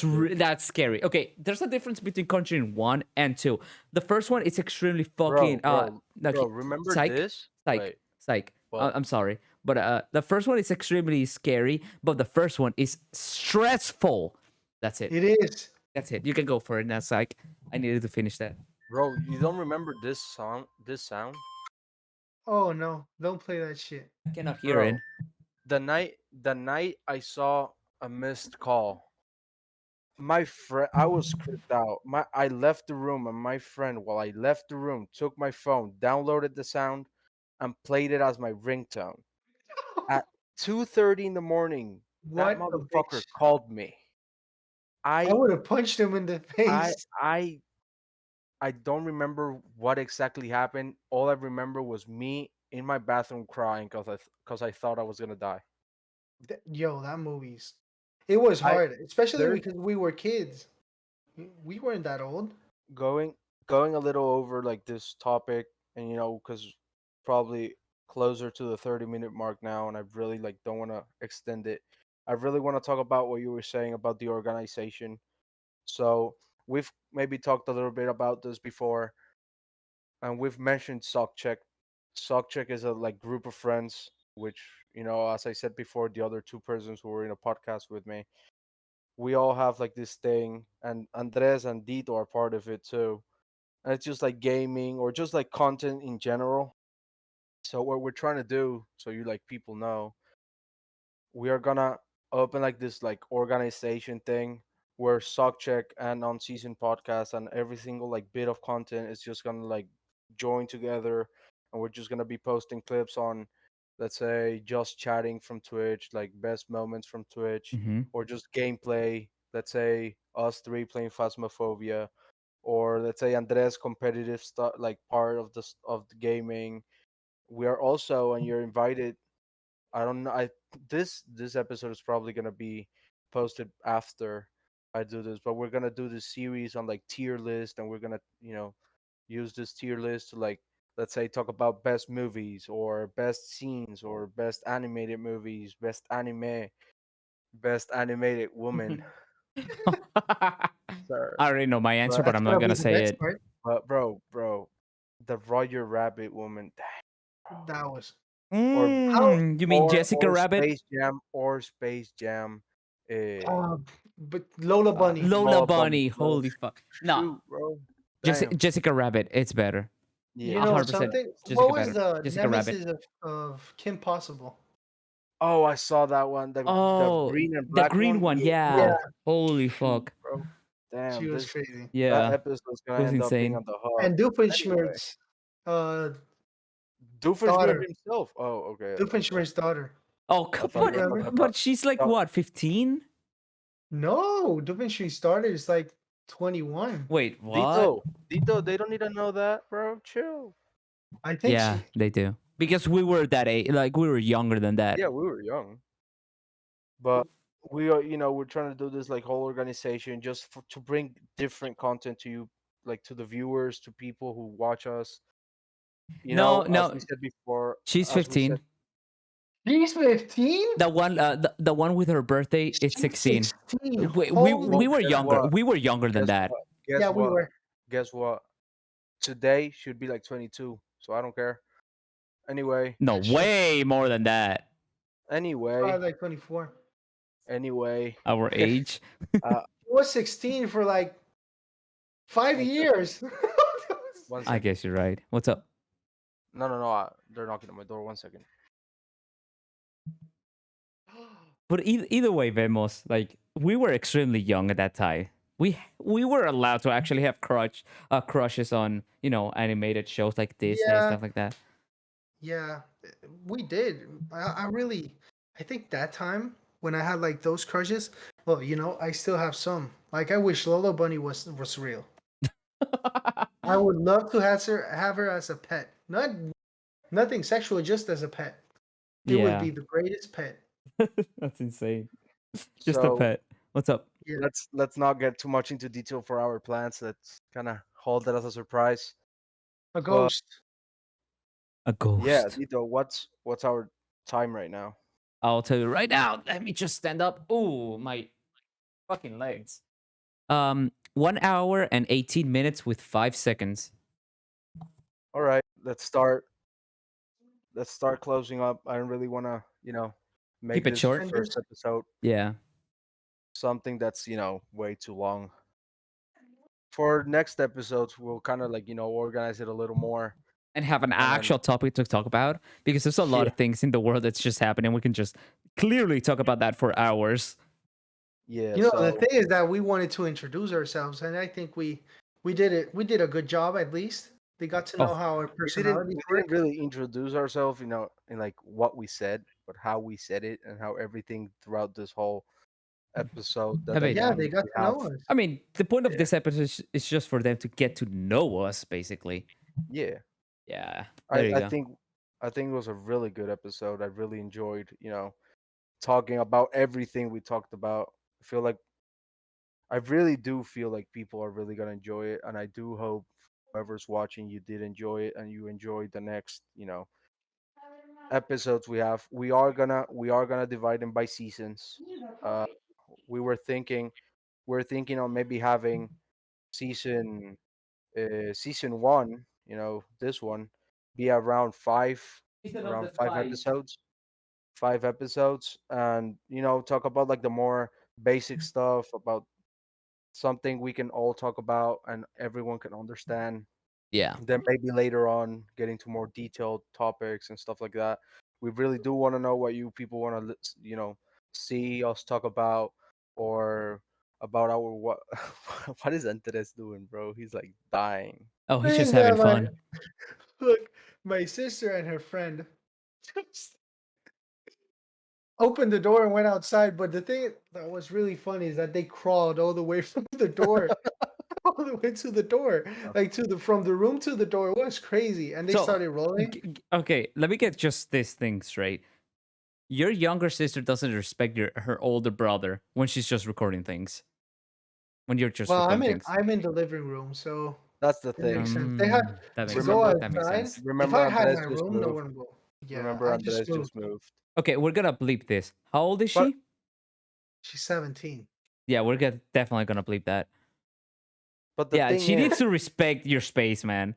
good. That's scary. Okay, there's a difference between Conjuring 1 and 2. The first one is extremely fucking Bro, remember psych, this? psych, Wait, psych. what? I'm sorry, but the first one is extremely scary, but the first one is stressful. That's it. It is. That's it. You can go for it now, psych. I needed to finish that. Bro, you don't remember this song? This sound? Oh no! Don't play that shit. I cannot hear Bro, it. the night I saw A Missed Call, my friend, I was creeped out. I left the room, and my friend, while I left the room, took my phone, downloaded the sound, and played it as my ringtone. At 2:30 in the morning, that What a motherfucker bitch! called me. I I would have punched him in the I face. I I don't remember what exactly happened. All I remember was me in my bathroom crying because I thought I was gonna die. Yo, that movie's. It was I hard, especially there's because we were kids. We weren't that old. going going a little over like this topic, and because probably closer to the 30-minute mark now, and I really like don't want to extend it. I really want to talk about what you were saying about the organization. So we've maybe talked a little bit about this before, and we've mentioned sock check. Sock check is a like group of friends, which as I said before, the other two persons who were in a podcast with me, we all have like this thing, and Andres and Dito are part of it too. And it's just like gaming or just like content in general. So what we're trying to do, so you like people know, we are gonna open like this like organization thing where Sockcheck and On Season podcast and every single like bit of content is just gonna like join together, and we're just gonna be posting clips on, let's say, just chatting from Twitch, like best moments from Twitch, Mm-hmm. or just gameplay. Let's say us three playing Phasmophobia, or let's say Andres competitive stuff, like part of the gaming. We are also, and you're invited. I don't know. This episode is probably gonna be posted after I do this, but we're gonna do this series on like tier list, and we're gonna use this tier list to like, let's say, talk about best movies or best scenes or best animated movies, best anime, best animated woman. I Sir. already know my answer, But but That's I'm not gonna be gonna the say next it. part. bro, the Roger Rabbit woman, That was or how. You mean Jessica Rabbit? Space Jam. Uh, But Lola Bunny. Lola Lola Bunny. Bunny. No, Holy fuck. No, shoot, bro. Damn. Jessica Rabbit. It's better. Yeah, You know 100% something? What Jessica was better. the Jessica Rabbit. nemesis of Kim Possible? oh, I saw that one. The Oh, green and the black green one. one. Yeah, Yeah, Yeah. Holy shoot, fuck. bro. she Damn, was this crazy. that Yeah. episode's It gonna was end up being insane. on the hub. And Anyway, Doofenshmirtz, Doofenshmirtz daughter. himself. Oh, okay. Doofenshmirtz's daughter. Oh, I come thought you on. were Remember? talking about. But she's like Oh, what, 15? No, Doofenshmirtz started is like 21. Wait, what? Dito, they don't need to know that, bro. Chill. I think Yeah, she. they do. Because we were that age, like we were younger than that. Yeah, we were young, but we are, we're trying to do this like whole organization just to bring different content to you, like to the viewers, to people who watch us. No, As no, we said before, she's as we said, 15. She's 15? The one with her birthday is She's 16. 16. well, Holy. We were guess younger. what? We were younger than Guess that. what? Yeah, Guess we what? were. Guess what? Today should be like 22, so I don't care. Anyway, No, She way more than that. anyway, probably like 24. anyway. Our age. uh, She was 16 for like 5 years. one I second. guess you're right. What's up? No, no, no. They're knocking on my door. 1 second. But either way, Vemos, like we were extremely young at that time. We were allowed to actually have crushes on animated shows like Disney and Yeah, stuff like that. yeah, we did. I really, I think that time when I had like those crushes, well, I still have some. Like I wish Lola Bunny was real. I would love to have her as a pet. Nothing sexual, just as a pet. It would Yeah, be the greatest pet. that's insane. Just a So pet. What's up? Yeah. let's not get too much into detail for our plans. Let's kind of hold that as a surprise. A But ghost. A yeah, ghost. Dito, what's our time right now? I'll tell you right now. Let me just stand up. Ooh, my fucking legs. 1 hour and 18 minutes with 5 seconds. All right, let's start. Let's start closing up. I don't really want to, make Keep it this short. And first this, episode Yeah. something that's way too long. For next episodes, we'll kind of like organize it a little more, And have an and then actual topic to talk about because there's a lot yeah, of things in the world that's just happening. We can just clearly talk about that for hours. yeah. the So thing is that we wanted to introduce ourselves, and I think we did it. We did a good job, at least. They got to know Oh, how our we didn't personalities we work. didn't really introduce ourselves, in like what we said, but how we said it and how everything throughout this whole episode, the I mean, Yeah, they dynamic got we to have. know us. I mean, the point of Yeah, this episode is just for them to get to know us, basically. yeah. Yeah, I there you I go. think I think it was a really good episode. I really enjoyed, talking about everything we talked about. I feel like I really do feel like people are really gonna enjoy it, and I do hope whoever's watching you did enjoy it and you enjoyed the next, episodes we have. We are gonna divide them by seasons. Uh, we were thinking we're thinking on maybe having season season one, this one be around five episodes, and talk about like the more basic stuff about something we can all talk about and everyone can understand. Yeah. Then maybe later on getting to more detailed topics and stuff like that. We really do want to know what you people want to see us talk about, or about our what what is Andres doing, bro? He's like dying. Oh, he's just Saying having that my fun. look, my sister and her friend just opened the door and went outside. But the thing that was really funny is that they crawled all the way from the door, all the way to the door, like to the from the room to the door. It was crazy, and they So, started rolling. okay, let me get just this thing straight. Your younger sister doesn't respect her older brother when she's just recording things. When you're just Well, recording things. I'm in the living room, so That's the it makes thing. sense. They have That to makes go Remember, that makes outside. sense. If I remember had Andres my just room, no moved. one will. Yeah, Remember I just Andres moved. just moved. Okay, we're gonna bleep this. How old is But she? She's 17. Yeah, definitely gonna bleep that. but the Yeah, thing she needs is, to respect your space, man.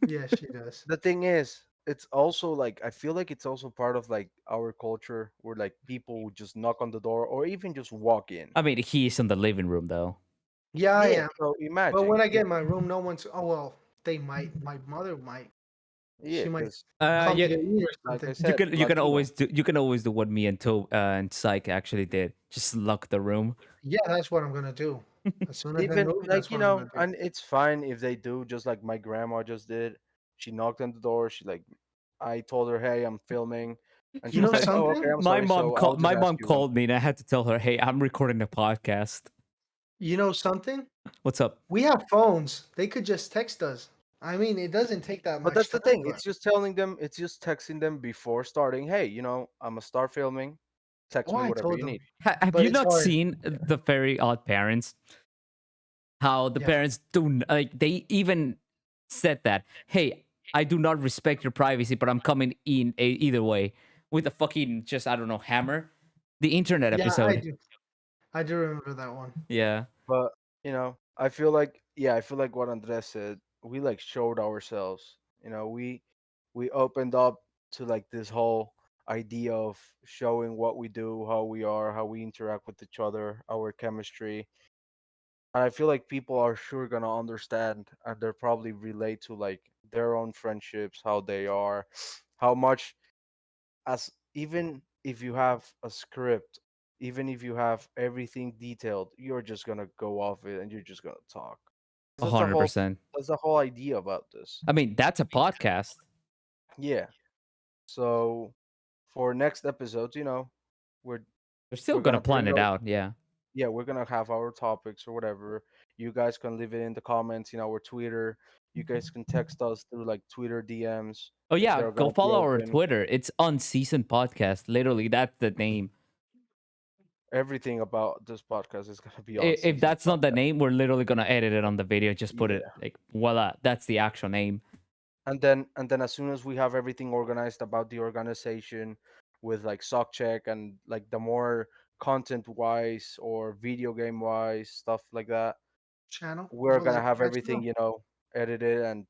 Yeah, she does. the thing is, it's also like I feel like it's also part of like our culture where like people would just knock on the door or even just walk in. I mean, he's in the living room though. Yeah, I Yeah. am. So But when imagine I if get my room, no one's. Oh well, they might. My mother might. yeah, She might because call me Yeah, to eat or like I something. said, you like can always do what me and and Psych actually did. Just lock the room. Yeah, that's what I'm gonna do. As soon as I even move, like that's what I'm gonna do. and it's fine if they do, just like my grandma just did. She knocked on the door. She like, I told her, "Hey, I'm filming," and You she know said, "Oh, okay, something? I'm sorry. So I'll just My ask mom you when." called me and I had to tell her, "Hey, I'm recording a podcast." You know something? What's up? We have phones. They could just text us. I mean, it doesn't take that But much that's the time, thing. but It's just telling them. It's just texting them before starting. Hey, I'm gonna start filming. Text oh, me I whatever told you them. need. Have But you it's not hard. seen the Very Odd Parents? How the Yeah. parents like they even said that, "Hey, I do not respect your privacy, but I'm coming in either way," with a fucking just I don't know hammer. The internet Yeah, I episode. do. I do remember that one. Yeah. But I feel like I feel like what Andres said. We like showed ourselves. We opened up to like this whole idea of showing what we do, how we are, how we interact with each other, our chemistry. And I feel like people are sure gonna understand and they're probably relate to like their own friendships, how they are, how much as even if you have a script, even if you have everything detailed, you're just gonna go off it and you're just gonna talk. 'Cause 100%. that's the whole idea about this. I mean, that's a podcast. Yeah. So for next episodes, we're They're still we're gonna gonna plan bring it out out. Yeah. yeah, we're gonna have our topics or whatever. You guys can leave it in the comments in our Twitter. You guys can text us through like Twitter DMs. Oh yeah, They're go gonna be follow our open. Twitter. It's Unseasoned Podcast. Literally, that's the name. Everything about this podcast is gonna be on If season that's not the podcast. name, we're literally gonna edit it on the video. Just put it Yeah. like voila, that's the actual name. And then as soon as we have everything organized about the organization with like sock check and like the more content wise or video game wise stuff like that, Channel. we're Oh, gonna like have that's everything edited and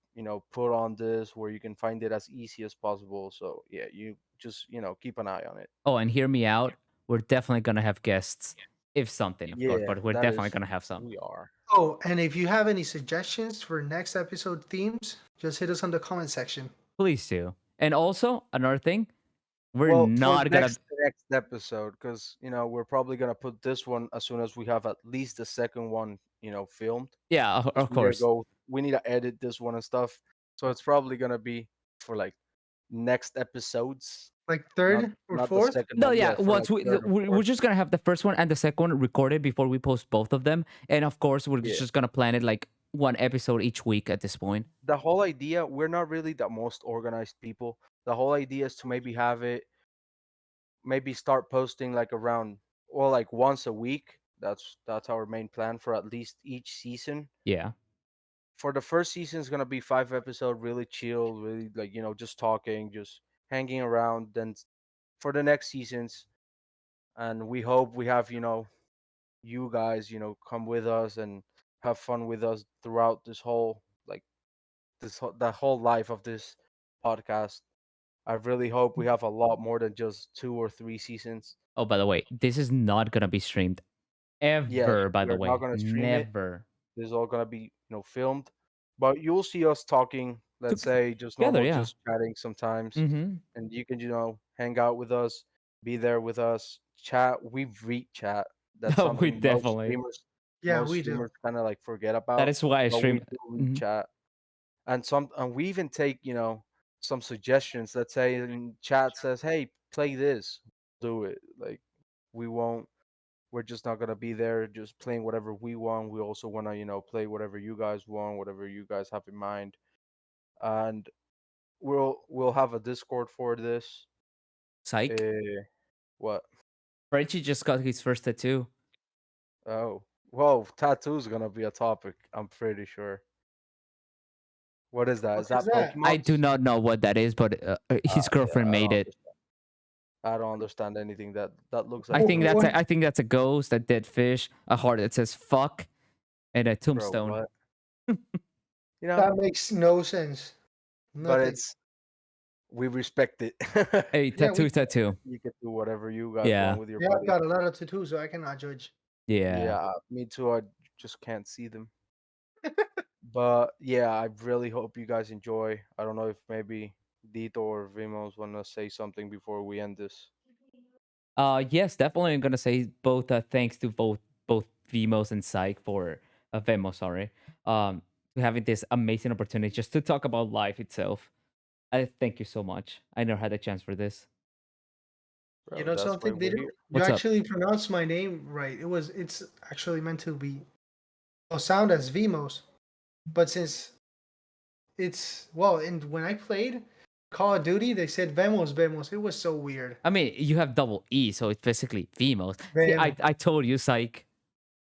put on this where you can find it as easy as possible. So yeah, you just keep an eye on it. Oh, and hear me out. We're definitely gonna have guests, if something, of course, Yeah, but we're that definitely is gonna have some. we are. Oh, and if you have any suggestions for next episode themes, just hit us on the comment section. Please do. And also another thing, we're Well, for not gonna. next episode, because we're probably gonna put this one as soon as we have at least the second one filmed. Yeah, Because of course. we need to edit this one and stuff. So it's probably gonna be for like next episodes, Like not third or not the fourth? second No, one. yeah. Yeah, for like Once third or we're fourth. just gonna have the first one and the second one recorded before we post both of them, and of course we're Yeah. just gonna plan it like one episode each week at this point. The whole idea, we're not really the most organized people. The whole idea is to maybe have it, maybe start posting like around, well, like once a week. That's our main plan for at least each season. Yeah. For the first season, it's gonna be 5 episode, really chill, really like just talking, just hanging around. Then for the next seasons, and we hope we have you guys come with us and have fun with us throughout this whole like the whole life of this podcast. I really hope we have a lot more than just 2 or 3 seasons. Oh, by the way, this is not gonna be streamed Yeah, ever. By the we're not way, gonna stream it. never. This is all gonna be filmed, but you'll see us talking. Let's say just Together, normal, yeah. just chatting sometimes, Mm-hmm. and you can hang out with us, be there with us, chat. We read chat. That's Oh, we something most definitely. streamers Yeah, most we do. streamers kind of like forget That about, is why I but we stream. do read Mhm. chat. And we even take, some suggestions. Let's say in chat says, hey, play this, do it. Like, we won't we're just not gonna be there just playing whatever we want. We also wanna, play whatever you guys want, whatever you guys have in mind. And we'll have a Discord for this. Psych. What? Frenchie just got his first tattoo. Oh, well, tattoo's gonna be a topic, I'm pretty sure. What is that? What Is is that that? I do Pokemon's? not know what that is, but his Yeah, girlfriend made it. I don't understand anything that looks I like think a that's What? a, I think that's a ghost, a dead fish, a heart that says fuck, and a bro. tombstone. What? You know, That makes no sense. but Nothing. it's we respect it. A Yeah, we. tattoo. You can do whatever you guys Yeah, want with your Yeah, I've body. got a lot of tattoos, so I cannot judge. yeah. Yeah, me too. I just can't see them. But yeah, I really hope you guys enjoy. I don't know if maybe Dito or Vimos want to say something before we end this. Yes, definitely. I'm gonna say both. Thanks to both Vimos and Psych for Vemo, sorry, to having this amazing opportunity just to talk about life itself. I thank you so much. I never had a chance for this. You Bro, know that's why something, we're Dito? here. You What's up? actually pronounced my name right. It's actually meant to be, sound as Vimos, but since it's well, and when I played Call of Duty, they said Vemos, Vemos. It was so weird. I mean, you have double E, so it's basically Vimos. See, Vem. I told you, Psych.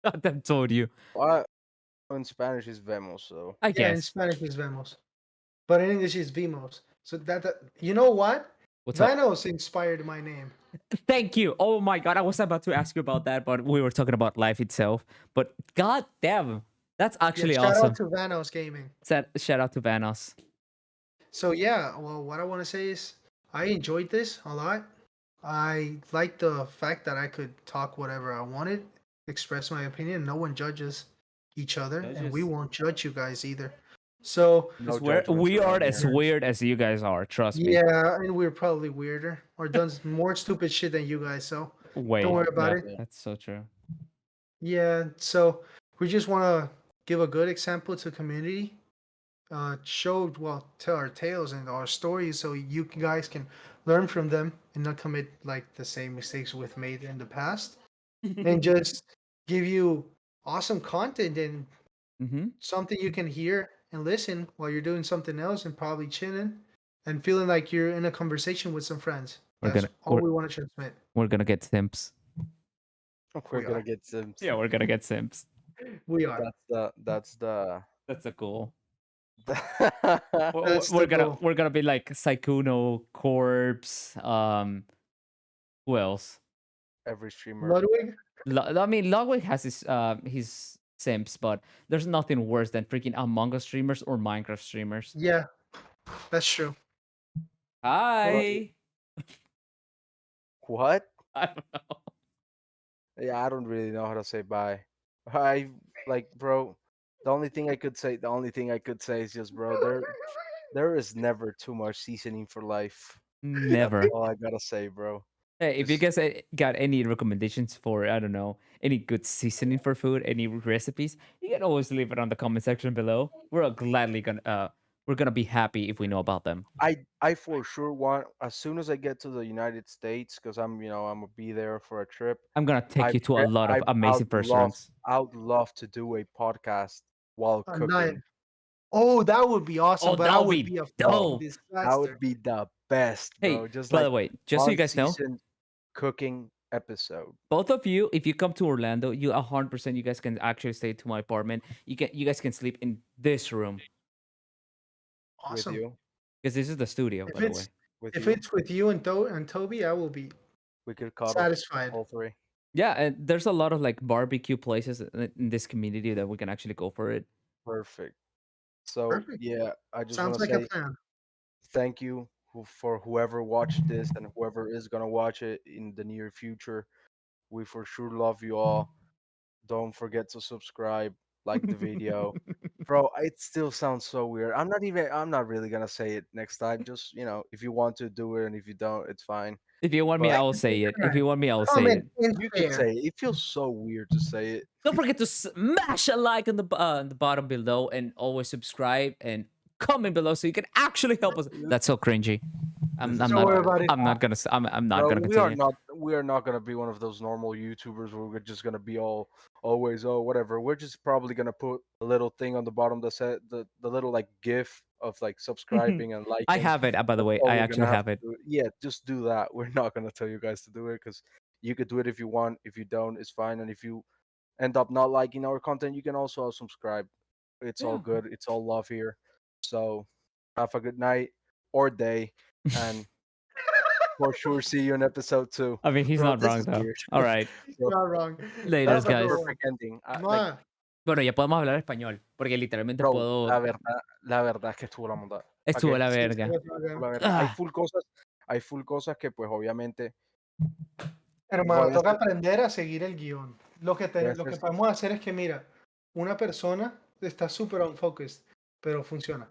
I told you. Well, in Spanish is Vemos, so I Yeah, in guess. Spanish it's Vemos, but in English it's Vimos. So that you know what? What's up? Vanos inspired my name. Thank you. Oh my god, I was about to ask you about that, but we were talking about life itself. But god damn, that's Yeah, actually shout out awesome. to Vanos Gaming. Shout out to Vanos. So yeah, well, what I want to say is I enjoyed this a lot. I like the fact that I could talk whatever I wanted, express my opinion. No one judges each other, and we Judges. won't judge you guys either. So no judgments We are around as here. weird as you guys are. Trust me. yeah, and we're probably weirder or done more stupid shit than you guys. So don't Way. worry about Yeah, it. Yeah. that's so true. Yeah. So we just want to give a good example to community. Tell our tales and our stories so you guys can learn from them and not commit like the same mistakes we've made in the past, and just give you awesome content and Mm-hmm. something you can hear and listen while you're doing something else and probably chilling and feeling like you're in a conversation with some friends. We're That's gonna all we're, we want to transmit. we're gonna get simps. We're We gonna are. get Sims. Yeah, we're gonna get simps. We are. That's the That's a cool. That's the We're gonna goal. we're gonna be like Saikuno, Corpse. Who else? every streamer. Ludwig? I mean, Ludwig has his simps, but there's nothing worse than freaking Among Us streamers or Minecraft streamers. Yeah, that's true. What? Hi. What? I don't know. Yeah, I don't really know how to say bye. I like, bro. The only thing I could say is just, bro. There is never too much seasoning for life. That's Never. all I gotta say, bro. Hey, if you Just guys got any recommendations for, I don't know, any good seasoning for food, any recipes, you can always leave it on the comment section below. We're gonna be happy if we know about them. I for sure want, as soon as I get to the United States, because I'm gonna be there for a trip. I'm gonna take I you to a lot of I'd amazing love restaurants. I'd love to do a podcast while Not. cooking. Oh, that would be awesome, Oh, but I that would would be be a fucking Oh, dope. that would disaster. be the best, Hey, bro. Just by the like way, just so you on guys know, season cooking episode. both of you, if you come to Orlando, you 100% you guys can actually stay to my apartment. You guys can sleep in this room With Awesome. you, because this is the studio, If by the it's way. with if you, it's with you and Toby, I will be we could cuddle satisfied. all three. Yeah, and there's a lot of like barbecue places in this community that we can actually go for it. Perfect. So Perfect. yeah, I just want Sounds to like a say plan. thank you for whoever watched this and whoever is gonna watch it in the near future. We for sure love you all. Don't forget to subscribe, like the video, Bro, it still sounds so weird. I'm not really gonna say it next time. Just, if you want to do it, and if you don't, it's fine. If you want me, But I will say it. If you want me, I will say Comment it. and you could share. say it. It feels so weird to say it. Don't forget to smash a like on the bottom below, and always subscribe and comment below so you can actually help us. That's so cringy. I'm This is Don't not. worry fine. about it. I'm not gonna. I'm not Bro, gonna continue. we are not gonna be one of those normal YouTubers where we're just gonna be all always whatever. We're just probably gonna put a little thing on the bottom that said the little like GIF of like subscribing and I liking. have it. By the That's way, all I we're actually gonna have have to it. do. Yeah, just do that. We're not gonna tell you guys to do it because you could do it if you want. If you don't, it's fine. And if you end up not liking our content, you can also unsubscribe. It's all Yeah. good. It's all love here. So have a good night or day, and for sure see you in episode 2. I mean, he's Bro, not this wrong is though. weird. All right. You're not wrong. Later, Have That's a the good guys. one. perfect ending. Mwah. Bueno, ya podemos hablar español, porque literalmente Bro, puedo. la verdad es que estuvo la monda. Estuvo Okay, la sí, verga. estuvo la verga. Ah. Hay full cosas que pues obviamente Hermano, voy a toca hacer, aprender a seguir el guión. Lo que, voy a lo hacer que podemos hacer es que, mira, una persona está súper on focused, pero funciona.